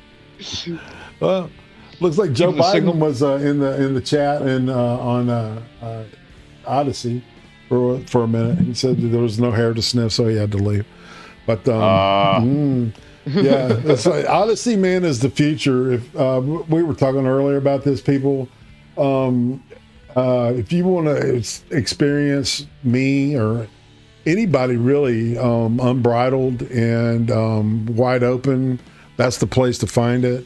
Well, looks like Joe Biden was in the chat and on Odyssey for a minute. He said that there was no hair to sniff, so he had to leave. But yeah, that's right. Odyssey, man, is the future. If we were talking earlier about this, people, if you want to experience me or anybody really unbridled and wide open, that's the place to find it.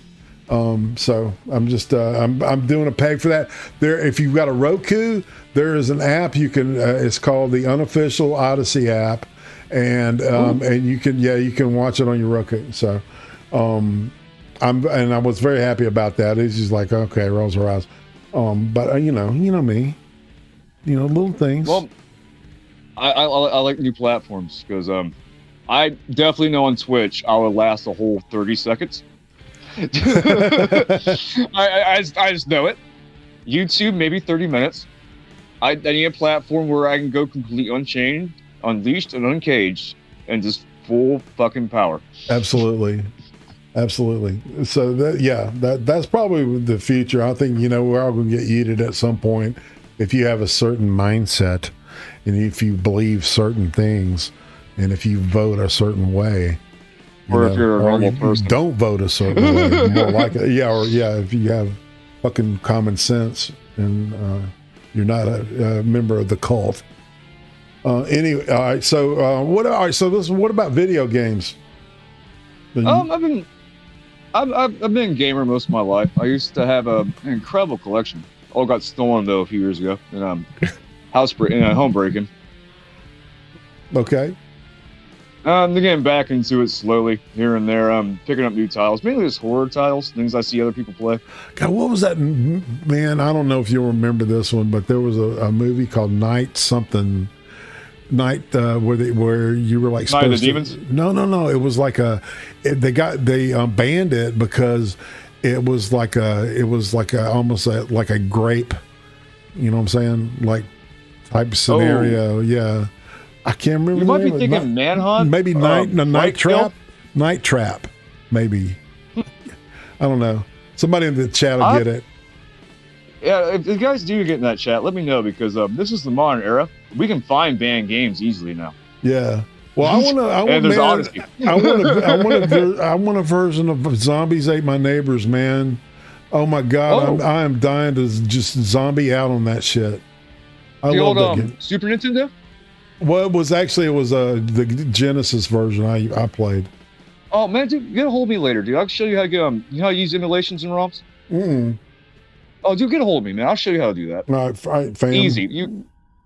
So I'm just I'm doing a peg for that. There, if you've got a Roku, there is an app you can. It's called the Unofficial Odyssey app. And you can watch it on your Roku. So I was very happy about that. It's just like, okay, rolls her eyes. But you know me, little things. Well, I like new platforms because I definitely know on Twitch I would last a whole 30 seconds. I just know it. YouTube, maybe 30 minutes. I need a platform where I can go completely unchained, unleashed, and uncaged, and just full fucking power. Absolutely. So that's probably the future. I think, we're all going to get yeeted at some point if you have a certain mindset and if you believe certain things and if you vote a certain way. Or if you're a normal person. Don't vote a certain way. More like it. If you have fucking common sense and you're not a member of the cult. Anyway, all right. So what about video games? I've been a gamer most of my life. I used to have an incredible collection. All got stolen though a few years ago, and home breaking. Okay. I'm getting back into it slowly here and there. I'm picking up new titles, mainly just horror titles, things I see other people play. God, what was that, man? I don't know if you'll remember this one, but there was a movie called Night something. Night where you were like Night of the supposed Demons? to, no, it was like they banned it because it was like almost like a grape, you know what I'm saying, like type scenario. Yeah, I can't remember. You might be thinking Manhunt, maybe Night Trap, maybe. I don't know. Somebody in the chat will get it. Yeah, if you guys do get in that chat, let me know, because this is the modern era. We can find banned games easily now. Yeah. Well, I want a version of Zombies Ate My Neighbors, man. Oh my God, I am dying to just zombie out on that shit. I love that game. Super Nintendo? Well, it was the Genesis version I played. Oh man, dude, get a hold of me later, dude. I'll show you how to get you know how to use emulations and ROMs. Oh, dude, get a hold of me, man. I'll show you how to do that. All right, fam. Easy.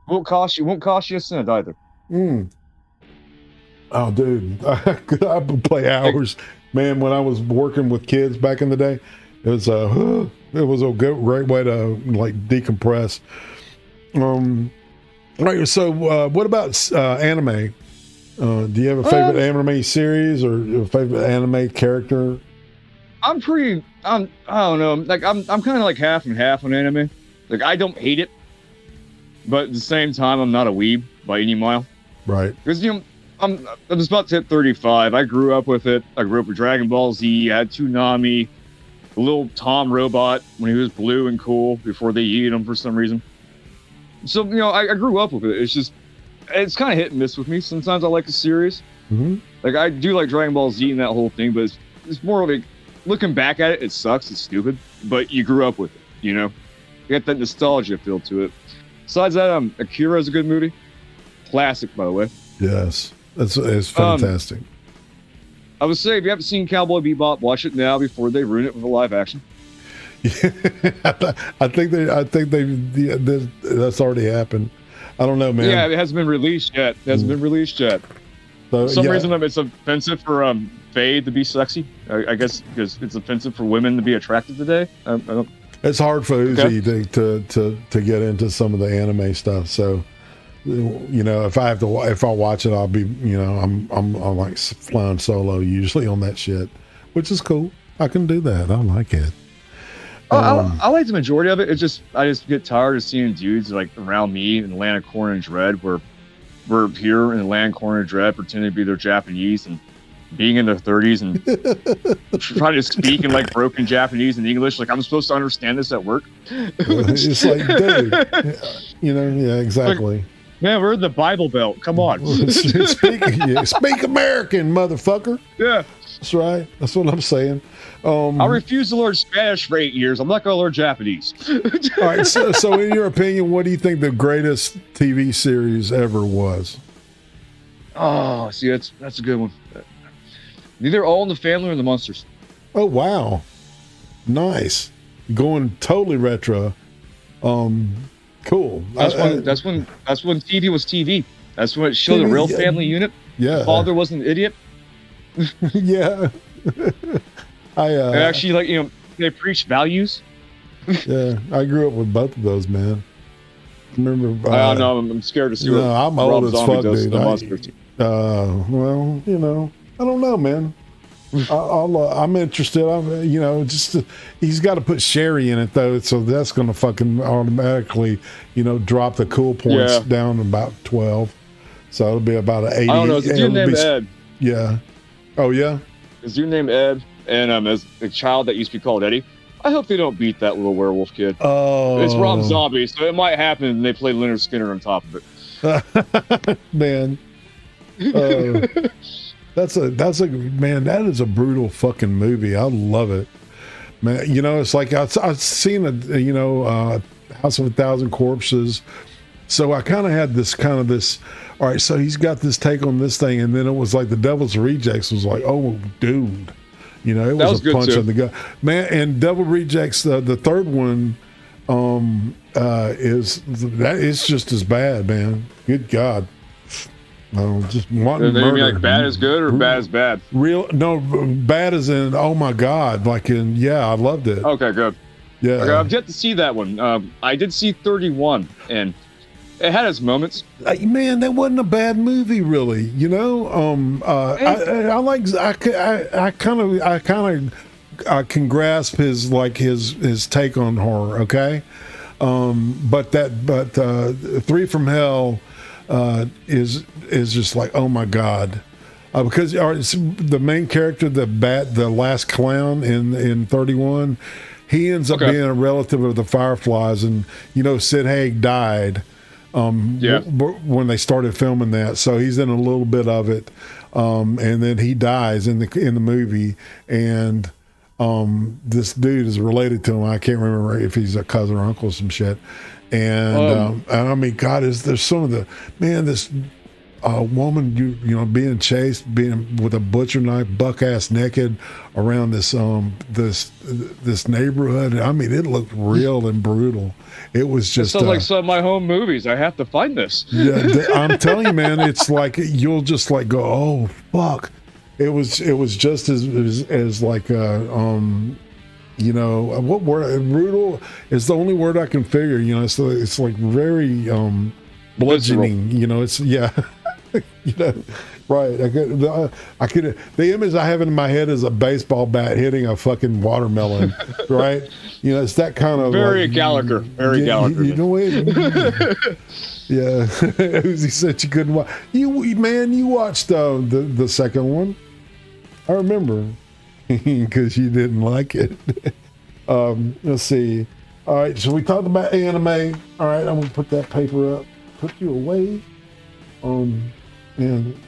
Won't cost you a cent either. Oh, dude, I would play hours, man. When I was working with kids back in the day, it was a great way to like decompress. All right, so what about anime? Do you have a favorite anime series or a favorite anime character? I don't know. Like I'm kind of like half and half on anime. Like I don't hate it, but at the same time, I'm not a weeb by any mile. Right. Because I'm just about to hit 35. I grew up with it. I grew up with Dragon Ball Z. I had Toonami, the little Tom robot when he was blue and cool before they yeeted him for some reason. So I grew up with it. It's kind of hit and miss with me. Sometimes I like a series. Like I do like Dragon Ball Z and that whole thing, but it's more like looking back at it, it sucks. It's stupid, but you grew up with it. You get that nostalgia feel to it. Besides that, Akira is a good movie. Classic, by the way. Yes, it's fantastic. I would say if you haven't seen Cowboy Bebop, watch it now before they ruin it with a live action. I think that's already happened. I don't know, man. Yeah, it hasn't been released yet. So, for some reason, it's offensive for Faye to be sexy. I guess because it's offensive for women to be attractive today. I don't. It's hard for Uzi to get into some of the anime stuff. So, if I watch it, I'll be, I'm like flying solo usually on that shit, which is cool. I can do that. I like it. I like the majority of it. It's just I just get tired of seeing dudes like around me in the land of corn and dread, where we're here in the land of corn and dread, pretending to be their Japanese and being in their 30s and trying to speak in like broken Japanese and English. Like I'm supposed to understand this at work. It's like, dude, yeah, exactly. Like, man, we're in the Bible Belt. Come on. Speak American, motherfucker. Yeah. That's right. That's what I'm saying. I refuse to learn Spanish for 8 years. I'm not going to learn Japanese. All right. So in your opinion, what do you think the greatest TV series ever was? Oh, see, that's a good one. Either All in the Family or The Munsters. Oh, wow. Nice. Going totally retro. Cool. That's when TV was TV. That's when it showed a real family unit. Yeah. The father wasn't an idiot. Yeah. They actually they preach values. Yeah, I grew up with both of those, man. Remember? I don't know. I'm scared to see. No, I'm old as fuck, dude. Well, I don't know, man. I'm interested. He's got to put sherry in it though, so that's going to fucking automatically, drop the cool points down about 12. So it'll be about an 80. I don't know. Is your name Ed? Yeah. Oh yeah. Is your name Ed? And as a child that used to be called Eddie, I hope they don't beat that little werewolf kid. Oh. It's Rob Zombie, so it might happen, and they play Leonard Skinner on top of it. Man. That is a brutal fucking movie. I love it, man. It's like I've seen House of a Thousand Corpses, so I kind of had this all right, so he's got this take on this thing, and then it was like the Devil's Rejects was like, oh dude, it was a punch on the gut, man. And Devil Rejects, the third one, it's just as bad, man. Good God. Just wanting murder. You mean like bad is good or bad is bad? Bad as in, oh my God, I loved it. Okay, good. Yeah. Okay, I've yet to see that one. I did see 31, and it had its moments. Man, that wasn't a bad movie, really. I can grasp his take on horror. Okay, but Three from Hell is just like, oh my God, because the main character, the last clown in 31, he ends up being a relative of the Fireflies, and Sid Haig died when they started filming that, so he's in a little bit of it, and then he dies in the movie, and this dude is related to him. I can't remember if he's a cousin or uncle or some shit. And I mean, God, there's some of this woman, being chased, being with a butcher knife, buck ass naked around this neighborhood. I mean, it looked real and brutal. It was just sounds like some of my home movies. I have to find this. Yeah, I'm telling you, man, it's like you'll just like go, oh fuck. It was just as like what word? Brutal is the only word I can figure. So it's like very bludgeoning. It's right. I could. The image I have in my head is a baseball bat hitting a fucking watermelon. Right. It's that kind of very Gallagher. Very Gallagher. You know what? Yeah. Uzi said you couldn't watch. You watched the second one. I remember. Because you didn't like it. Let's see. All right, so we talked about anime. All right, I'm gonna put that paper up. Put you away.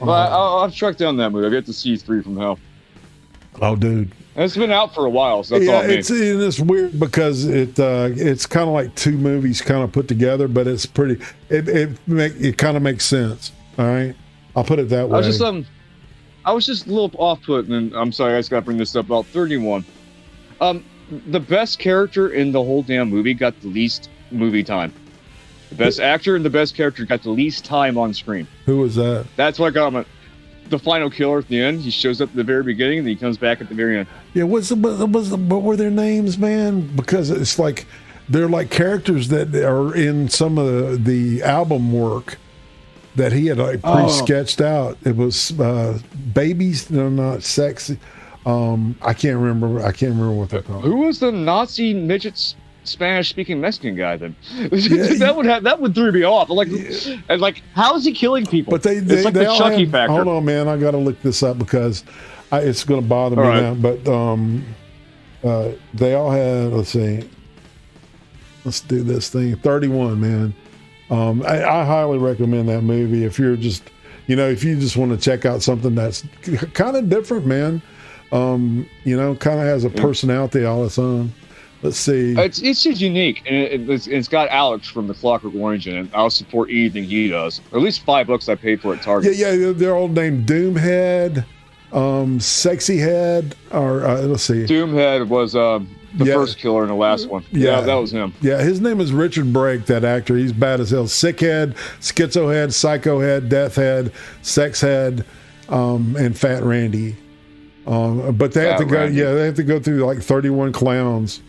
I've tracked down that movie. I've yet to see Three from Hell. Oh, dude, it's been out for a while, so that's all. It's weird because it's kind of like two movies kind of put together, but it's pretty. It kind of makes sense. All right, I'll put it that way. I was just a little off-put, and I'm sorry, I just got to bring this up about 31. The best character in the whole damn movie got the least movie time. The best actor and the best character got the least time on screen. Who was that? That's what I got him. The final killer at the end. He shows up at the very beginning, and then he comes back at the very end. Yeah, what were their names, man? Because it's like they're like characters that are in some of the album work that he had pre-sketched out. It was babies, not sexy. I can't remember what they're called. Who was the Nazi midget Spanish-speaking Mexican guy then? that would throw me off. Like how is he killing people? But it's like the Chucky factor. Hold on, man. I got to look this up because it's going to bother me now. But they all had. Let's see. Let's do this thing. 31, man. I highly recommend that movie if you're just, if you just want to check out something that's kind of different, man. Kind of has a personality all its own. Let's see. It's just unique, and it's got Alex from the Clockwork Orange in it. I'll support anything he does. Or at least $5 I paid for at Target. Yeah, they're all named Doomhead, Sexy Head, or let's see. Doomhead was the first killer in the last one. Yeah, that was him. Yeah, his name is Richard Brake, that actor. He's bad as hell. Sick Head, Schizo Head, Psycho Head, Death Head, Sex Head, and Fat Randy. But they have to go. Yeah, they have to go through like 31 clowns,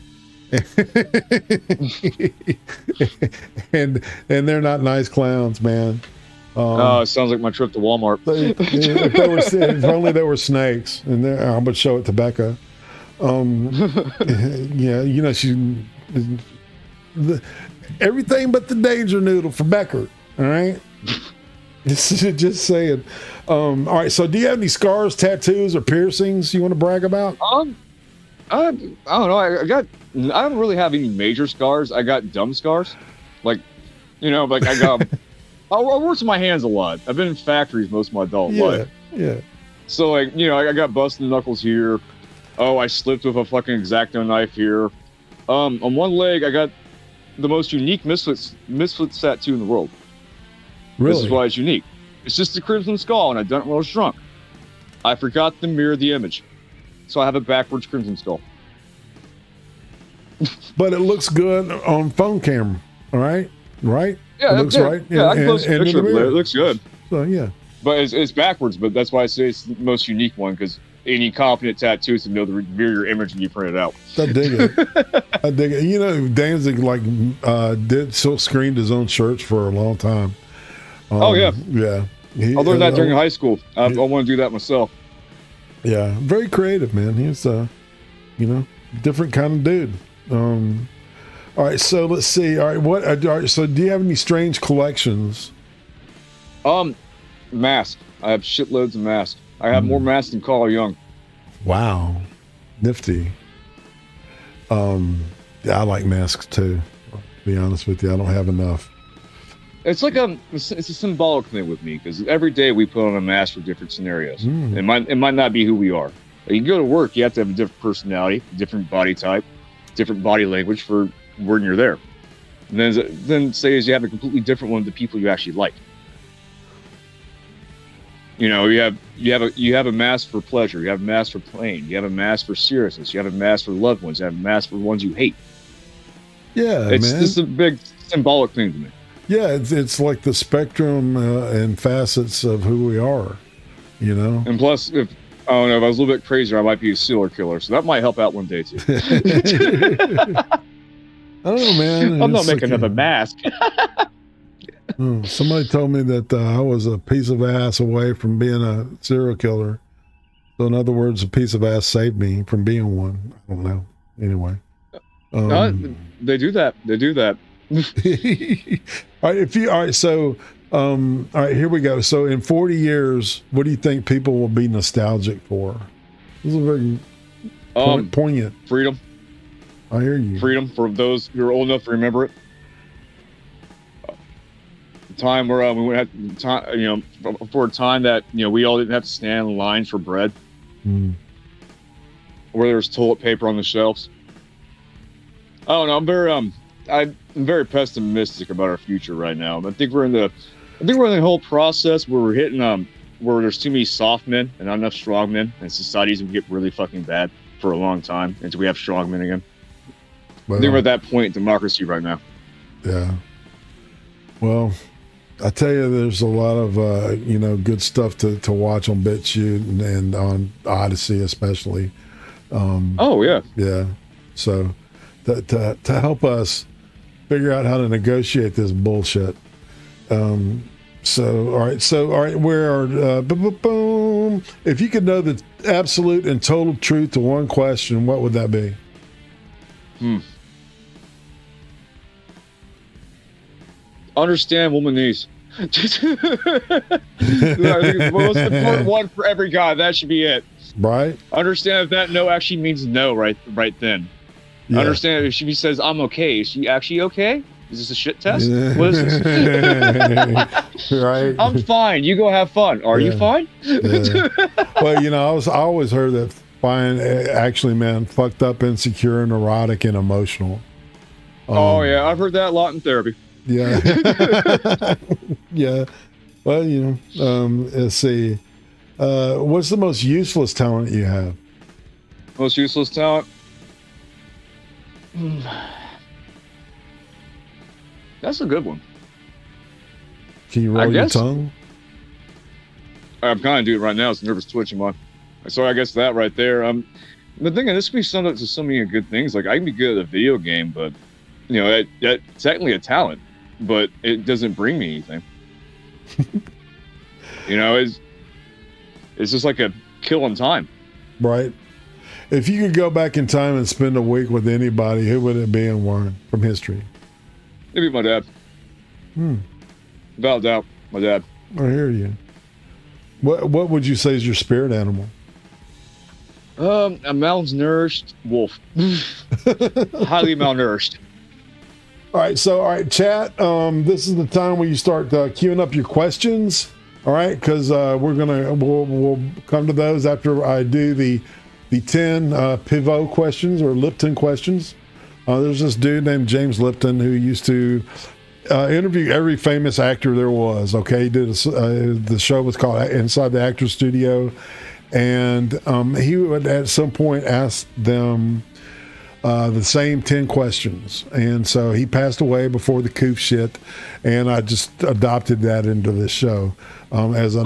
and they're not nice clowns, man. It sounds like my trip to Walmart. If only there were snakes, and I would show it to Becca. Yeah, you know, everything but the danger noodle for Becker. All right, just saying. All right. So, do you have any scars, tattoos, or piercings you want to brag about? I don't know. I don't really have any major scars. I got dumb scars, like, you know, like I got. I worked with my hands a lot. I've been in factories most of my adult life. Yeah. So, like, you know, I got busted knuckles here. Oh, I slipped with a fucking X-Acto knife here. On one leg, I got the most unique Misfits tattoo in the world. Really? This is why it's unique. It's just a crimson skull, and I done it when I was drunk. I forgot to mirror the image, so I have a backwards crimson skull. But it looks good on phone camera. All right, right? Yeah, it looks right. Yeah, I can post a picture of it. It looks good. So yeah, but it's backwards. But that's why I say it's the most unique one, because any competent tattooist would know to mirror your image when you print it out. I dig it. I dig it. You know, Danzig screened his own shirts for a long time. Oh yeah. I learned that during high school. I want to do that myself. Yeah, very creative, man. He's you know, different kind of dude. All right, so let's see. All right, so do you have any strange collections? Masks. I have shitloads of masks. I have more masks than Carl Jung. Wow, nifty. Yeah, I like masks too. To be honest with you, I don't have enough. It's like it's a symbolic thing with me, because every day we put on a mask for different scenarios. It might not be who we are. You go to work, you have to have a different personality, different body type, different body language for when you're there. And then say as you have a completely different one of the people you actually like. You know, you have a mask for pleasure, you have a mask for pain, you have a mask for seriousness, you have a mask for loved ones, you have a mask for ones you hate. Yeah, it's just a big symbolic thing to me. Yeah, it's like the spectrum and facets of who we are, you know. And plus, if I don't know, if I was a little bit crazier, I might be a serial killer, so that might help out one day too. I don't know, man. I'm not making up a mask. Somebody told me that I was a piece of ass away from being a serial killer. So, in other words, a piece of ass saved me from being one. I don't know. Anyway, they do that. They do that. All right. So, all right. Here we go. So, in 40 years, what do you think people will be nostalgic for? This is a very poignant. Freedom. I hear you. Freedom for those who are old enough to remember it. The time where we had time, you know, for a time that, you know, we all didn't have to stand in lines for bread, where there was toilet paper on the shelves. I don't know. I'm very pessimistic about our future right now. I think we're in the whole process where we're hitting where there's too many soft men and not enough strong men, and society's gonna get really fucking bad for a long time until we have strong men again. Well, I think we're at that point in democracy right now. Yeah. Well, I tell you, there's a lot of you know, good stuff to watch on BitChute and on Odyssey especially. Oh yeah. Yeah. So to help us figure out how to negotiate this bullshit. So all right, where are boom? If you could know the absolute and total truth to one question, what would that be? Understand woman needs. I think it's the most important one for every guy. That should be it. Right. Understand if that no actually means no right then. Yeah. Understand if she says I'm okay. Is she actually okay? Is this a shit test? Yeah. What is this? Right. I'm fine. You go have fun. Are you fine? Yeah. Well, you know, I always heard that fine actually meant fucked up, insecure, neurotic, and emotional. Oh yeah, I've heard that a lot in therapy. Yeah. Yeah. Well, you know, let's see. What's the most useless talent you have? Most useless talent? That's a good one. Can you roll your tongue? I'm kind of doing it right now. It's nervous twitching one. So I guess that right there. The thing is, this can be summed up to so many good things. Like I can be good at a video game, but you know, that's technically a talent, but it doesn't bring me anything. You know, it's just like a killing time. Right. If you could go back in time and spend a week with anybody, who would it be and why from history? Maybe my dad. Without a doubt, my dad. I hear you. What would you say is your spirit animal? A malnourished wolf. Highly malnourished. All right, chat. This is the time where you start queuing up your questions. All right, because we'll come to those after I do the 10 pivot questions or Lipton questions. There's this dude named James Lipton who used to interview every famous actor there was. Okay, he did the show was called Inside the Actors Studio, and he would at some point ask them the same 10 questions. And so he passed away before the coof shit, and I just adopted that into this show as a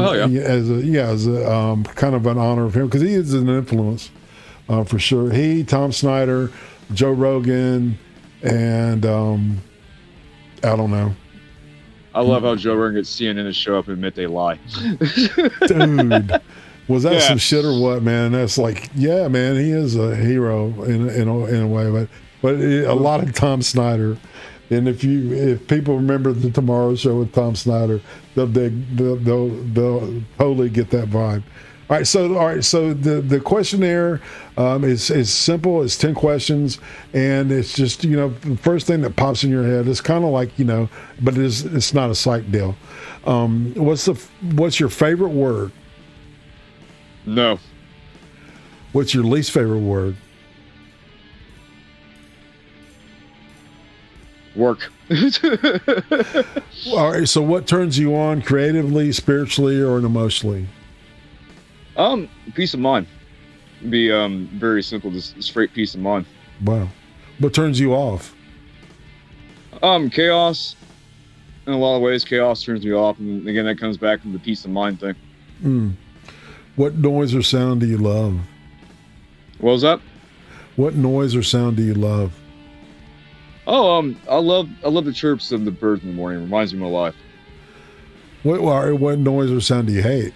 kind of an honor of him, because he is an influence for sure. He, Tom Snyder, Joe Rogan, and I don't know. I love how Joe Rogan gets CNN to show up and admit they lie. Dude, was that some shit or what, man? That's like, yeah, man, he is a hero in a way, but a lot of Tom Snyder. And if people remember the Tomorrow Show with Tom Snyder, they'll totally get that vibe. All right, so the questionnaire is simple. It's 10 questions, and it's just, the first thing that pops in your head. It's kind of like, but it's not a psych deal. What's your favorite word? No. What's your least favorite word? Work. All right, so what turns you on creatively, spiritually, or emotionally? Peace of mind. Be very simple, just straight peace of mind. Wow. What turns you off? Chaos. In a lot of ways, chaos turns me off, and again, that comes back to the peace of mind thing. What noise or sound do you love? What was that? What noise or sound do you love? Oh, I love the chirps of the birds in the morning. It reminds me of my life. What noise or sound do you hate?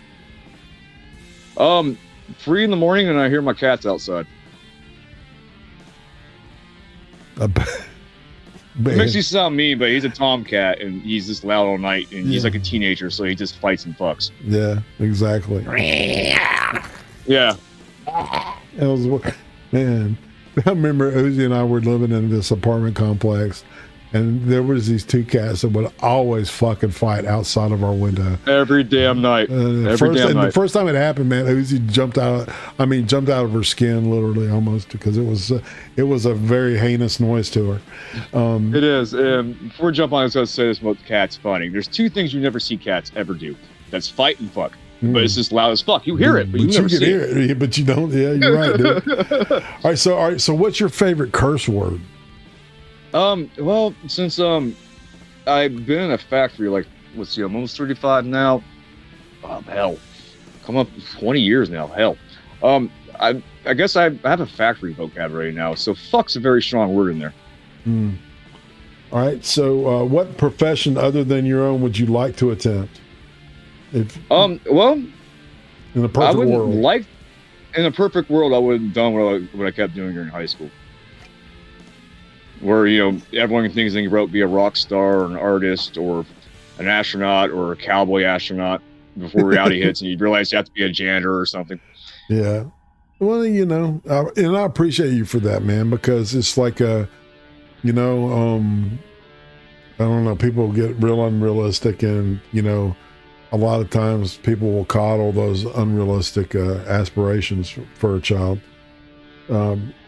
3 in the morning and I hear my cats outside. It makes you sound mean, but he's a tomcat and he's just loud all night, and he's like a teenager, so he just fights and fucks. Yeah, exactly. Yeah. It was, man, I remember Uzi and I were living in this apartment complex, and there was these two cats that would always fucking fight outside of our window every damn night. The first time it happened, man, Uzi jumped out of her skin, literally, almost, because it was a very heinous noise to her. It is. Before we jump on, I was going to say this about cats fighting. There's 2 things you never see cats ever do. That's fight and fuck. But it's just loud as fuck. You hear it, but you never see it. But you don't. Yeah, you're right, dude. All right. So what's your favorite curse word? Well, since I've been in a factory, like, let's see, I'm almost 35 now. Hell, come up 20 years now. Hell, I guess I have a factory vocabulary now, so fuck's a very strong word in there. All right. So, what profession other than your own would you like to attempt? Well, in a perfect world, in a perfect world, I would have done what I kept doing during high school. Where, everyone thinks they can be a rock star or an artist or an astronaut or a cowboy astronaut before reality hits, and you realize you have to be a janitor or something. Yeah. Well, and I appreciate you for that, man, because it's like I don't know, people get real unrealistic, and, a lot of times people will coddle those unrealistic aspirations for a child.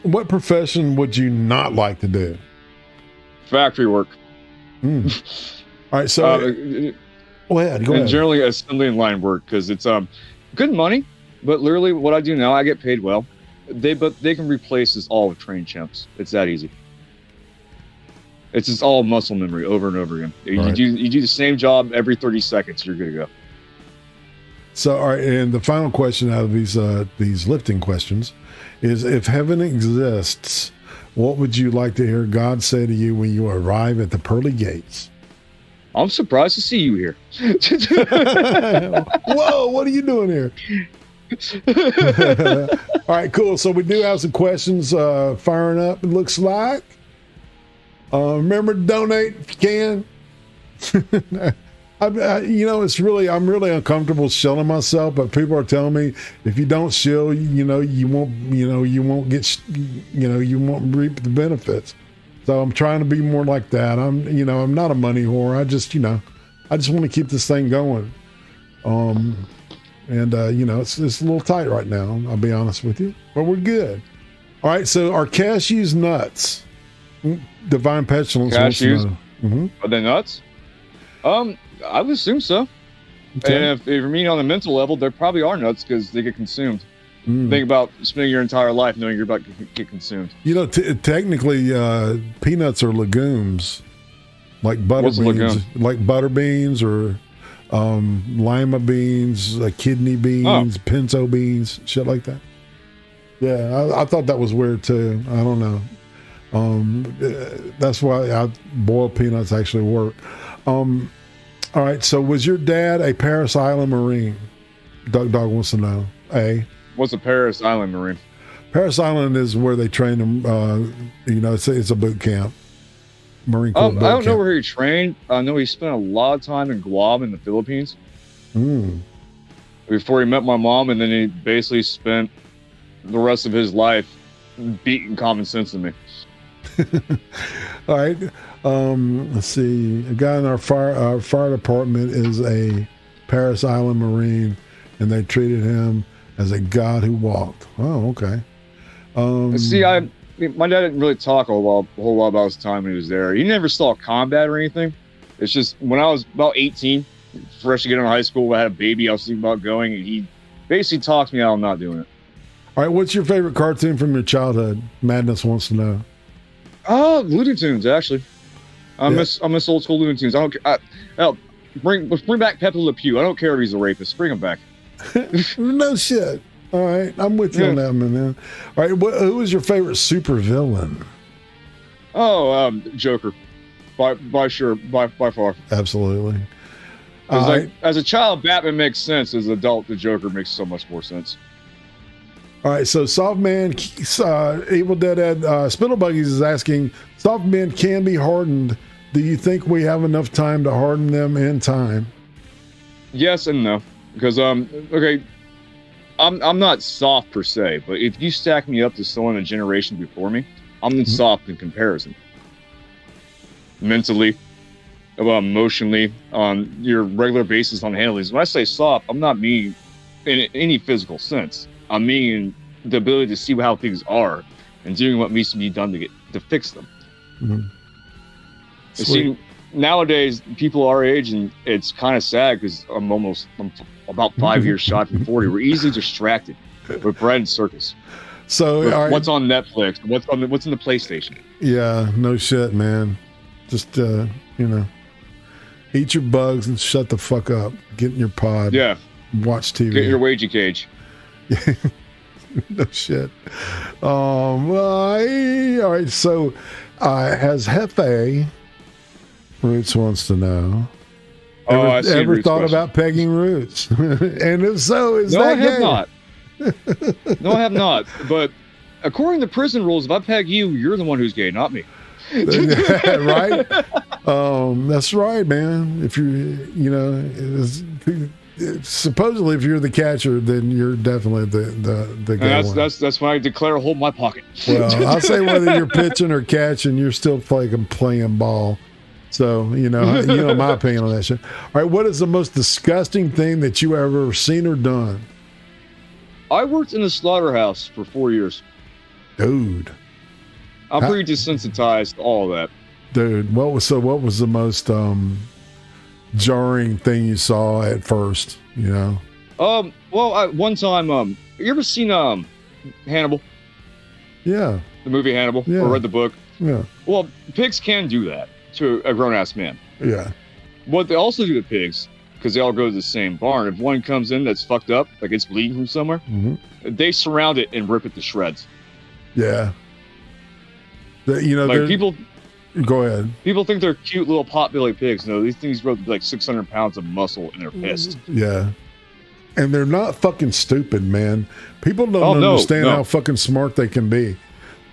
What profession would you not like to do? Factory work. All right, so go ahead. Generally assembly line work, because it's good money, but literally what I do now, I get paid well. But they can replace us all with trained chimps. It's that easy. It's just all muscle memory over and over again. You do the same job every 30 seconds, you're good to go. So, all right, and the final question out of these lifting questions is, if heaven exists, what would you like to hear God say to you when you arrive at the pearly gates? I'm surprised to see you here. Whoa, what are you doing here? All right, cool. So we do have some questions firing up, it looks like. Remember to donate if you can. I'm really uncomfortable shilling myself, but people are telling me if you don't shill, you won't reap the benefits. So I'm trying to be more like that. I'm not a money whore. I just want to keep this thing going. It's a little tight right now. I'll be honest with you, but we're good. All right. So are cashews nuts? Divine Petulance. Cashews? Mm-hmm. Are they nuts? I would assume so. Okay. And if you're meaning on the mental level, they probably are nuts because they get consumed. Think about spending your entire life knowing you're about to get consumed. Technically, peanuts are legumes, like butter beans, like butter beans or lima beans, kidney beans, pinto beans, shit like that. Yeah, I thought that was weird too. I don't know. That's why boiled peanuts actually work. All right. So, was your dad a Paris Island Marine? Dog wants to know. What's a Paris Island Marine? Paris Island is where they train them. It's a boot camp. Marine Corps boot camp. I don't know where he trained. I know he spent a lot of time in Guam in the Philippines. Before he met my mom, and then he basically spent the rest of his life beating common sense in me. All right. Let's see. A guy in our fire department is a Paris Island Marine, and they treated him as a god who walked. Oh, okay. See, my dad didn't really talk a whole lot about his time when he was there. He never saw combat or anything. It's just when I was about 18, fresh to get out of high school, I had a baby, I was thinking about going, and he basically talked me out of not doing it. All right, what's your favorite cartoon from your childhood? Madness wants to know. Looney Tunes, actually. I miss old school Looney Tunes. I don't care. Bring back Pepe Le Pew. I don't care if he's a rapist. Bring him back. No shit. All right, I'm with you on that, man. All right, who was your favorite super villain? Joker. By far. Absolutely. As a child, Batman makes sense. As an adult, the Joker makes so much more sense. All right, so Softman, Evil Dead Ed, Spittlebuggies is asking, Softmen can be hardened. Do you think we have enough time to harden them in time? Yes and no. Because, I'm not soft per se, but if you stack me up to someone a generation before me, I'm soft in comparison. Mentally, emotionally, on your regular basis on handlings. When I say soft, I'm not meaning in any physical sense. I mean the ability to see how things are and doing what needs to be done to fix them. See, nowadays, people our age, and it's kind of sad because I'm about 5 years shy from 40. We're easily distracted with bread and circus. So what's on Netflix? What's in the PlayStation? Yeah, no shit, man. Just eat your bugs and shut the fuck up. Get in your pod. Yeah. Watch TV. Get in your wagey cage. No shit. All right. So, has Hefe Roots wants to know? Ever thought about pegging Roots? And if so, is that gay? No, I have not. But according to prison rules, if I peg you, you're the one who's gay, not me. Right? That's right, man. If supposedly if you're the catcher, then you're definitely the gay one. That's why I declare hold my pocket. Well, I'll say whether you're pitching or catching, you're still playing ball. So my opinion on that shit. All right, what is the most disgusting thing that you ever seen or done? I worked in a slaughterhouse for 4 years. Dude, I'm pretty desensitized to all of that. Dude, what was the most jarring thing you saw at first? Well, one time, you ever seen Hannibal? Yeah. The movie Hannibal? Yeah. Or read the book? Yeah. Well, pigs can do that to a grown-ass man. Yeah. What they also do to pigs, because they all go to the same barn, if one comes in that's fucked up, like it's bleeding from somewhere, they surround it and rip it to shreds. Yeah. People Go ahead. People think they're cute little potbelly pigs. No, these things grow like 600 pounds of muscle, and they're pissed. Yeah. And they're not fucking stupid, man. People don't understand how fucking smart they can be.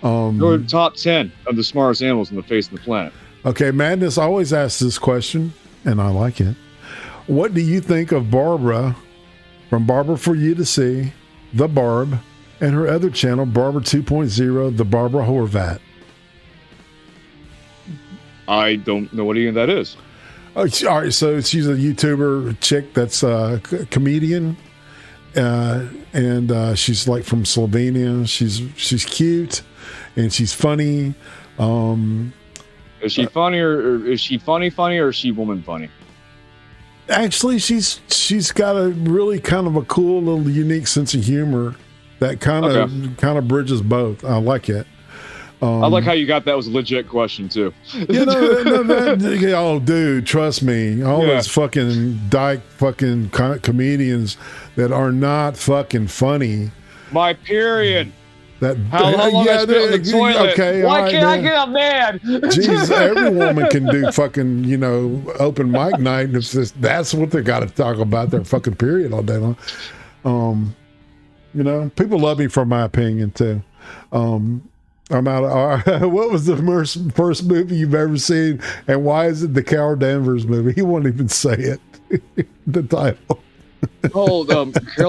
They're top 10 of the smartest animals on the face of the planet. Okay, Madness always asks this question, and I like it. What do you think of Barbara from Barbara For You to See, The Barb, and her other channel, Barbara 2.0, The Barbara Horvat? I don't know what any of that is. Oh, all right, so she's a YouTuber chick that's a comedian, and she's like from Slovenia. She's cute, and she's funny. Is she funny, or is she funny, or is she woman funny? Actually, she's got a really kind of a cool little unique sense of humor that kind of bridges both. I like it. I like how you got that was a legit question too. Oh, dude, trust me. All those fucking dyke fucking comedians that are not fucking funny. My period. How long I spent on the toilet? Okay, why can't I get up mad? Jeez, every woman can do fucking, open mic night. It's just, that's what they got to talk about, their fucking period all day long. People love me for my opinion too. I'm out of. What was the first movie you've ever seen, and why is it the Carol Danvers movie? He won't even say it. The title. Carol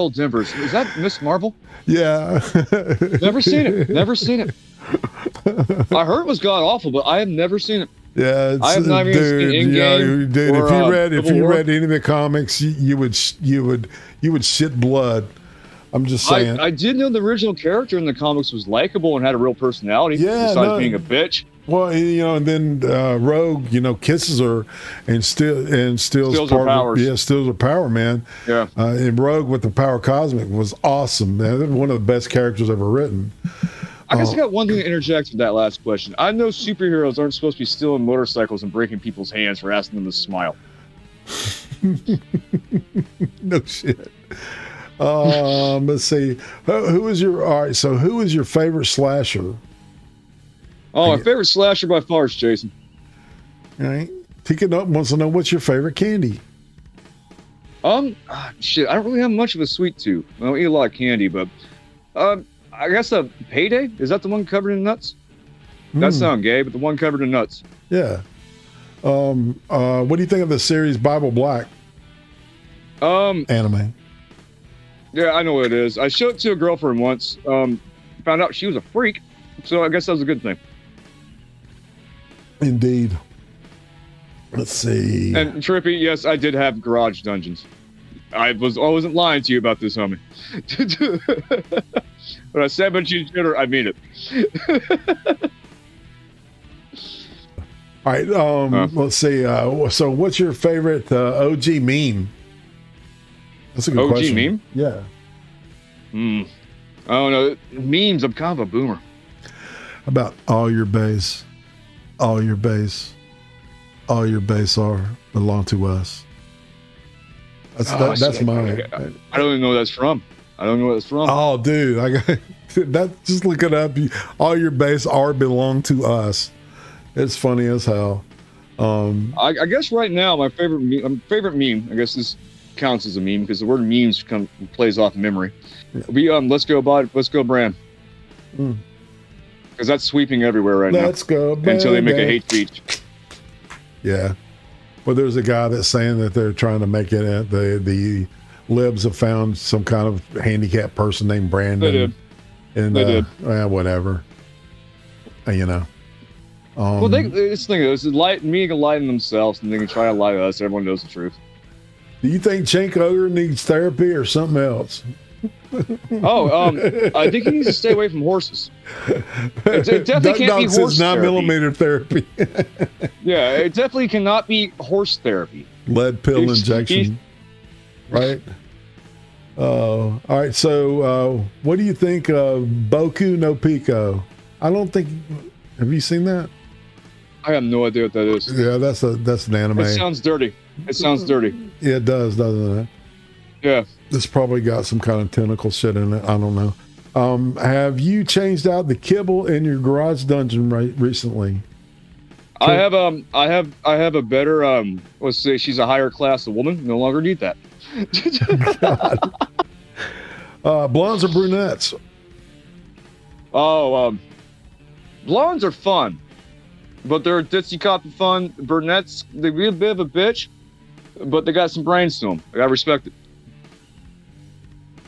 Danvers. Is that Miss Marvel? Yeah. Never seen it. I heard it was god awful, but I have never seen it. Yeah, I have not even seen Endgame. Dude, or, if you read any of the comics, you would shit blood. I'm just saying. I did know the original character in the comics was likable and had a real personality. Besides being a bitch. Well, and then Rogue, kisses her and steals her powers. Steals her power, man. Yeah. And Rogue with the power cosmic was awesome, man. One of the best characters ever written. I guess I got one thing to interject with that last question. I know superheroes aren't supposed to be stealing motorcycles and breaking people's hands for asking them to smile. No shit. Let's see. Who is your favorite slasher? My favorite slasher by far is Jason. All right. Picking up wants to know what's your favorite candy. Shit, I don't really have much of a sweet tooth. I don't eat a lot of candy, but I guess a Payday, is that the one covered in nuts? That sounds gay, but the one covered in nuts. Yeah. What do you think of the series Bible Black? Anime. Yeah, I know what it is. I showed it to a girlfriend once. Found out she was a freak, so I guess that was a good thing. Indeed. Let's see. And Trippy, yes, I did have garage dungeons. I wasn't lying to you about this, homie. When I said about you, I mean it. All right. Let's see. So, what's your favorite OG meme? That's a good question. OG meme? Yeah. I don't know. Memes, I'm kind of a boomer. About all your base belong to us. That's mine. I don't even know what that's from. Oh, dude, just look it up. All your base belong to us. It's funny as hell. I guess right now my favorite meme. I guess this counts as a meme because the word memes plays off memory. Yeah. Let's go brand. Because that's sweeping everywhere right now. Let's go brand. Until they make a hate speech. Yeah. Well, there's a guy that's saying that they're trying to make it. The libs have found some kind of handicapped person named Brandon. They did. And they did. Whatever. Well, this thing is me can lie to themselves, and they can try to lie to us. Everyone knows the truth. Do you think Cenk Ogre needs therapy or something else? I think he needs to stay away from horses. It definitely can't be horse therapy. 9mm therapy. Yeah, it definitely cannot be horse therapy. Lead pill injection. Right? All right. So, what do you think of Boku no Pico? Have you seen that? I have no idea what that is. Yeah, that's an anime. It sounds dirty. Yeah, it does, doesn't it? Yeah. It's probably got some kind of tentacle shit in it. I don't know. Have you changed out the kibble in your garage dungeon recently? I have a better let's say she's a higher class of woman. No longer need that. Blondes or brunettes? Oh, blondes are fun, but they're a ditzy copy fun. Brunettes, they be a bit of a bitch, but they got some brains to them. I respect it.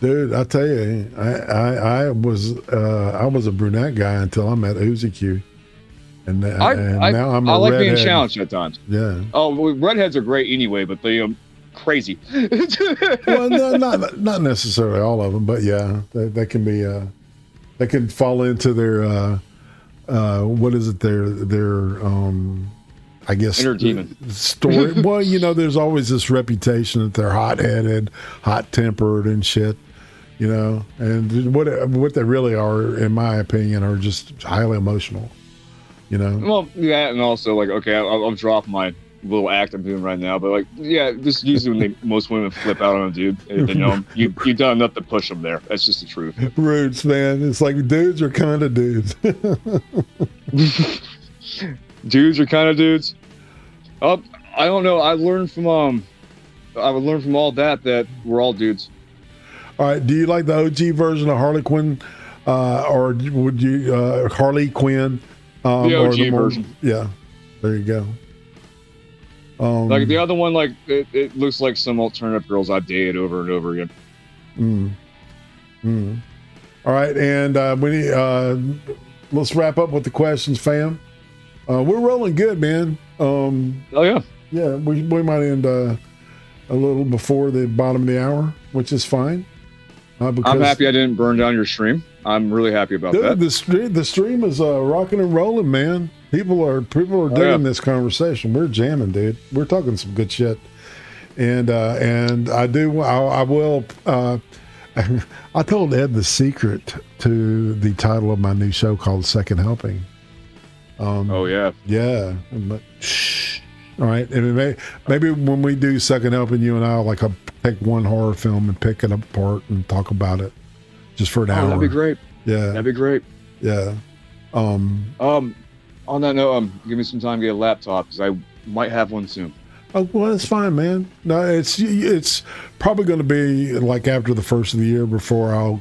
Dude, I tell you, I was a brunette guy until I met Uzi Q, and now I'm a I like redhead. being challenged at times. Yeah. Oh, well, redheads are great anyway, but they crazy. Well, no, not necessarily all of them, but yeah, they can be. They can fall into their what is it? Their I guess inner demon story. Well, you know, there's always this reputation that they're hot-headed, hot-tempered, and shit. You know, and what they really are, in my opinion, are just highly emotional. You know. Well, yeah, and also like, okay, I'll drop my little act I'm doing right now, but like, yeah, just usually when most women flip out on a dude, if they know him, you've done enough to push them there. That's just the truth. Roots, man. It's like dudes are kind of dudes. Dudes are kind of dudes. I don't know. I learned from all that we're all dudes. All right. Do you like the OG version of Harley Quinn, or would you Harley Quinn? The OG version. Yeah. There you go. Like the other one, like it looks like some alternative girls I dated over and over again. All right, and let's wrap up with the questions, fam. We're rolling good, man. Oh yeah. Yeah, we might end a little before the bottom of the hour, which is fine. Because, I'm happy I didn't burn down your stream. I'm really happy about that. The stream is rocking and rolling, man. People are digging this conversation. We're jamming, dude. We're talking some good shit. And I will. I told Ed the secret to the title of my new show called Second Helping. Oh yeah. Yeah. But, shh. All right. And maybe when we do Second Helping, you and I'll take one horror film and pick it apart and talk about it just for an hour. That'd be great. Yeah. That'd be great. Yeah. On that note, give me some time to get a laptop because I might have one soon. Oh, well, it's fine, man. No, it's probably going to be like after the first of the year before I'll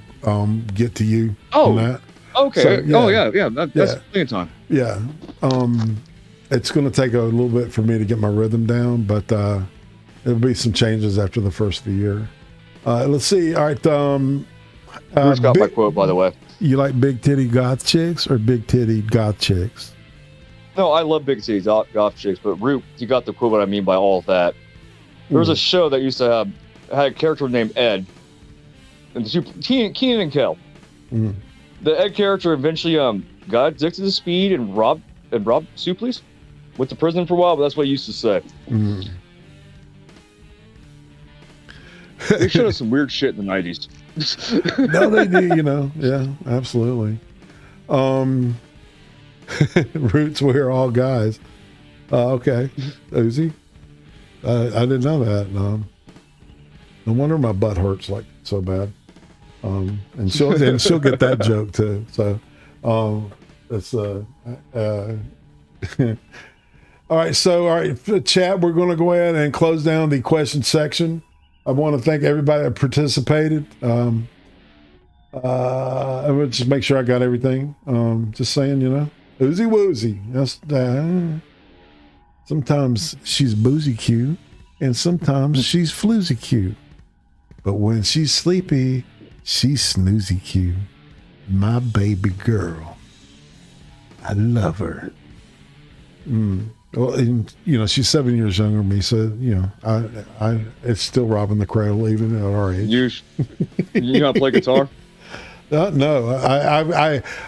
get to you on that. Okay. So, yeah. That's plenty of time. Yeah. It's going to take a little bit for me to get my rhythm down, but there'll be some changes after the first of the year. Let's see. All right. Bruce got my quote, by the way. You like big titty goth chicks or big titty goth chicks? No, I love big titty goth chicks, but Root, you got the quote what I mean by all of that. There was a show that used to had a character named Ed, and Keenan and Kel. Mm. The Ed character eventually got addicted to speed and robbed Suplees. Went to prison for a while, but that's what he used to say. Mm. They showed us some weird shit in the 90s. No, they do, you know. Yeah, absolutely. Roots, we're all guys. Okay. Uzi. I didn't know that. No wonder my butt hurts like so bad. And she'll get that joke too. So that's all right. So all right, chat, we're gonna go ahead and close down the question section. I want to thank everybody that participated. I will just make sure I got everything. Just saying, you know, Oozy woozy. That's sometimes she's boozy cute, and sometimes she's floozy cute. But when she's sleepy, she's snoozy cute. My baby girl. I love her. Well, and, you know, she's 7 years younger than me, so you know, I it's still robbing the cradle even at our age. You gonna play guitar? No,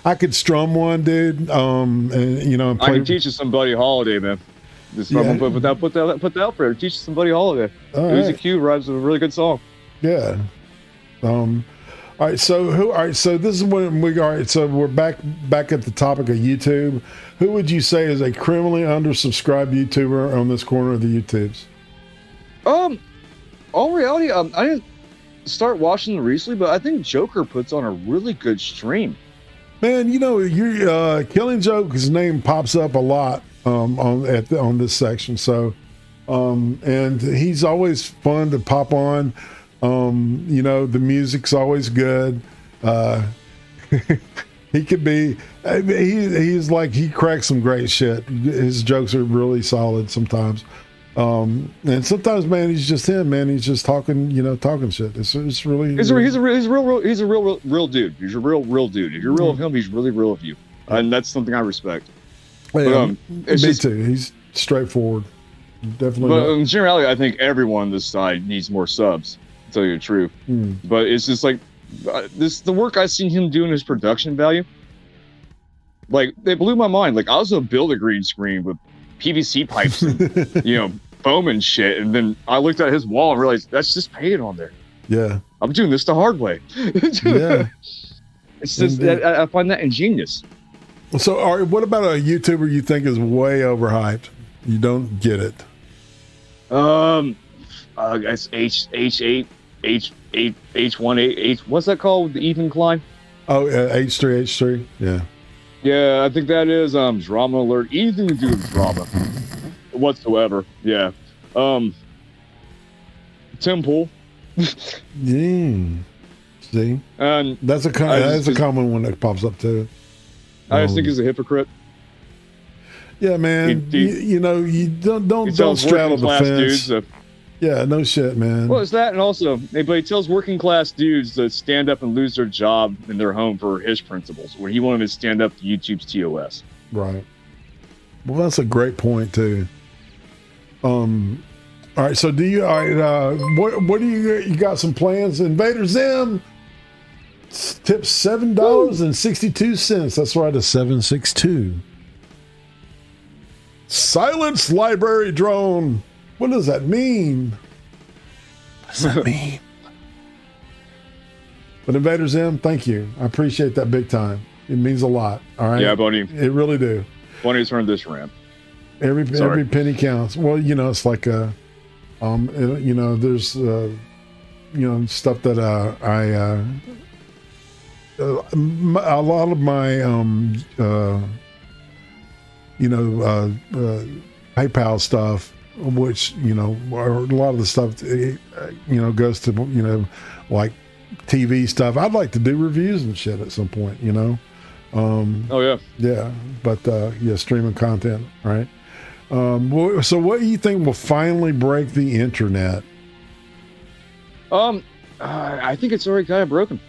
I could strum one, dude. And you know, I can teach you some Buddy Holiday, man. Just put that out for her. Teach you some Buddy Holiday. Uzi Q rhymes with a really good song. Yeah. All right, so this is when so we're back at the topic of YouTube. Who would you say is a criminally undersubscribed YouTuber on this corner of the YouTubes? All reality, I didn't start watching them recently, but I think Joker puts on a really good stream. Man, you know, your Killing Joke's name pops up a lot on this section. So, and he's always fun to pop on. The music's always good. He could be. He's like, he cracks some great shit. His jokes are really solid sometimes. And sometimes, man, he's just him, man. He's just talking shit. It's really. He's a real dude. He's a real dude. If you're real of him, he's really real of you, and that's something I respect. But, me too. He's straightforward. Definitely. But in generality, I think everyone on this side needs more subs. To tell you the truth, but it's just like the work I've seen him do in his production value. Like, they blew my mind. Like, I was gonna build a green screen with PVC pipes and foam and shit, and then I looked at his wall and realized that's just painted on there. Yeah, I'm doing this the hard way. Yeah, it's just I find that ingenious. So, what about a YouTuber you think is way overhyped? You don't get it. I guess H8, H1, what's that called? The even climb? Oh, H3. Yeah. Yeah, I think that is drama alert. Anything to do with drama whatsoever. Yeah. Tim Pool. See, and that's a common one that pops up too. I just think he's a hypocrite. Yeah, man. You don't straddle the fence. Dudes, yeah, no shit, man. Well, it's that, and also, but he tells working class dudes to stand up and lose their job in their home for his principles, where he wanted to stand up to YouTube's TOS. Right. Well, that's a great point too. All right. So, do you? All right. What do you got? Some plans? Invader Zim tips $7.62. That's right, a 762. Silence library drone. What does that mean? What does that mean? But Invader Zim, thank you. I appreciate that big time. It means a lot. All right. Yeah, Bunny. It really do. Bunny's earned this ramp. Every penny counts. Well, it's like there's stuff that a lot of my PayPal stuff, which or a lot of the stuff goes to like TV stuff. I'd like to do reviews and shit at some point. Oh yeah, but streaming content, right? So what do you think will finally break the internet? I think it's already kind of broken.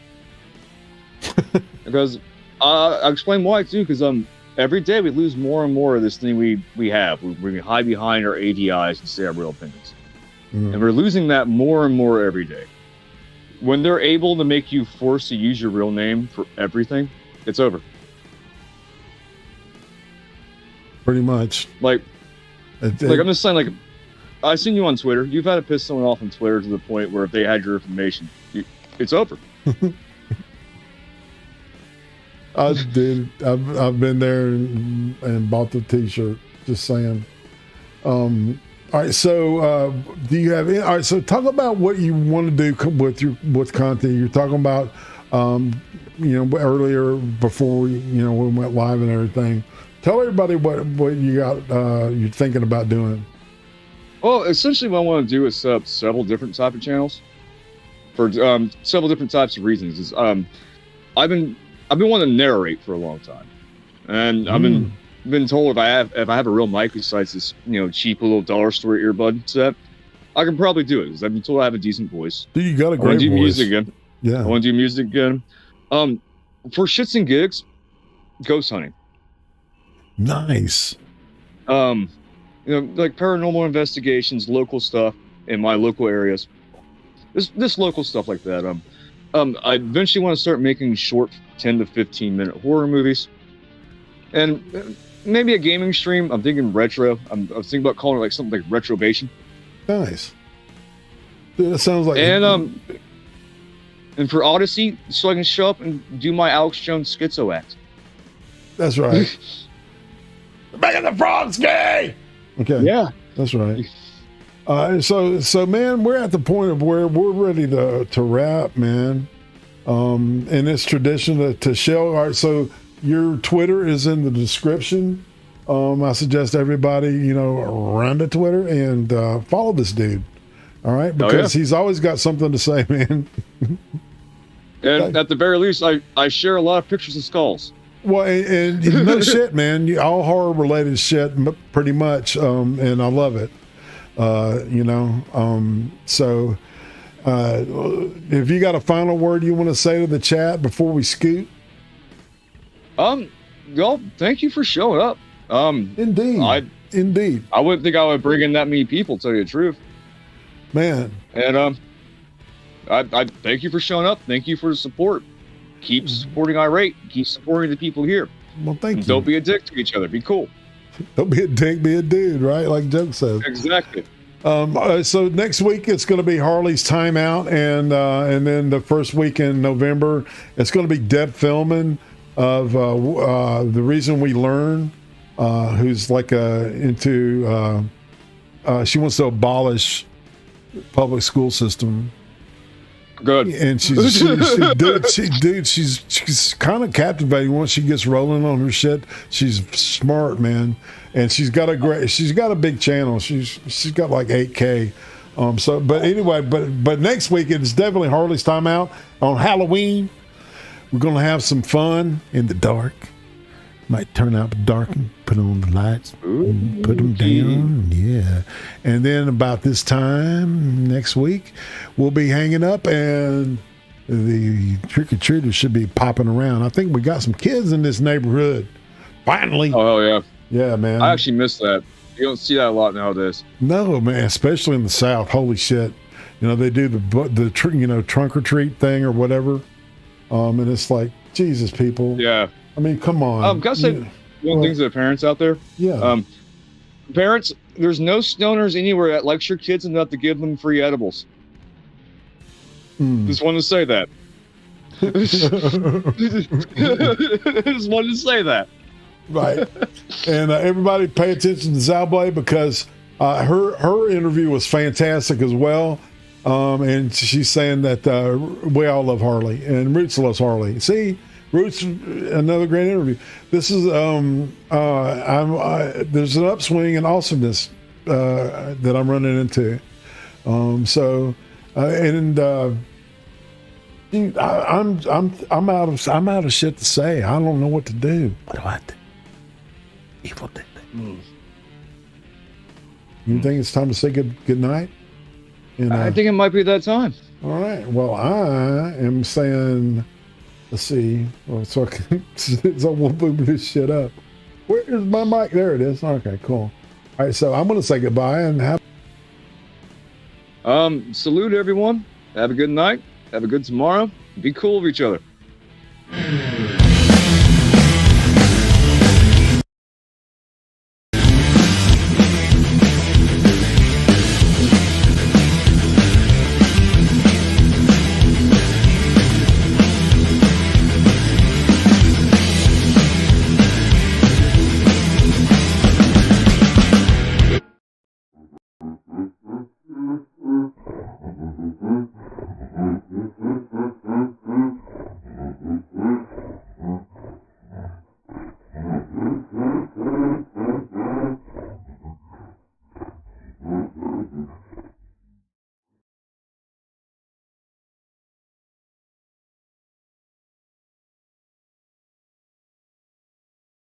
Because I'll explain why too. Because every day we lose more and more of this thing we have. We hide behind our ADIs and say our real opinions, and we're losing that more and more every day. When they're able to make you forced to use your real name for everything, it's over. Pretty much. Like I'm just saying, like, I've seen you on Twitter. You've had to piss someone off on Twitter to the point where if they had your information, it's over. I've been there and bought the T-shirt. Just saying. All right, so do you have? All right, so talk about what you want to do with content. You're talking about, earlier before we went live and everything. Tell everybody what you got. You're thinking about doing. Well, essentially, what I want to do is set up several different type of channels for several different types of reasons. I've been wanting to narrate for a long time, and I've been told if I have a real mic besides this cheap little dollar store earbud set, I can probably do it. Because I've been told I have a decent voice. Dude, you got a great voice. I want to do music again. Yeah, I want to do music again. For shits and gigs, ghost hunting. Nice. Like paranormal investigations, local stuff in my local areas. This local stuff like that. I eventually want to start making short 10 to 15 minute horror movies, and maybe a gaming stream. I'm thinking retro. I was thinking about calling it like something like Retrobation. Nice. Dude, that sounds like. And for Odyssey, so I can show up and do my Alex Jones schizo act. That's right. Back in the Frogs gay. Okay. Yeah, that's right. So man, we're at the point of where we're ready to wrap, man. And it's tradition to show. All right, so your Twitter is in the description. I suggest everybody, run to Twitter and follow this dude. All right, because he's always got something to say, man. And at the very least, I share a lot of pictures of skulls. Well, and no shit, man. All horror related shit, pretty much, and I love it. So if you got a final word you want to say to the chat before we scoot? Y'all, thank you for showing up. Indeed. Indeed. I wouldn't think I would bring in that many people, to tell you the truth. Man. And I thank you for showing up. Thank you for the support. Keep supporting IRATE. Keep supporting the people here. Well, thank you. Don't be a dick to each other. Be cool. Don't be a dick, be a dude, right? Like Joe says. Exactly. So next week it's going to be Harley's timeout, and then the first week in November it's going to be Deb Filman of The Reason We Learn, who's like into she wants to abolish public school system. Good. And she's kind of captivating once she gets rolling on her shit. She's smart, man, and she's got a big channel. She's got like 8K. But next week it's definitely Harley's timeout on Halloween. We're gonna have some fun in the dark. Might turn out dark and put on the lights, put them down, yeah. And then about this time next week, we'll be hanging up, and the trick-or-treaters should be popping around. I think we got some kids in this neighborhood. Finally. Oh, yeah. Yeah, man. I actually miss that. You don't see that a lot nowadays. No, man, especially in the South. Holy shit. They do the trunk or treat thing or whatever. And it's like, Jesus, people. Yeah. I mean, come on. Can I say one thing to the parents out there? Yeah. Parents, there's no stoners anywhere that likes your kids enough to give them free edibles. Just wanted to say that. Just wanted to say that. Right. And everybody pay attention to Zalblay, because her interview was fantastic as well. And she's saying that we all love Harley, and Roots loves Harley. See? Roots, another great interview. This is there's an upswing in awesomeness that I'm running into. Dude, I'm out of shit to say. I don't know what to do. What do I do? Evil Dead. You think it's time to say good night? I think it might be that time. All right. Well, I am saying. Let's see. So we'll boom this shit up. Where is my mic? There it is. Okay, cool. All right, so I'm going to say goodbye and have. Salute everyone. Have a good night. Have a good tomorrow. Be cool with each other.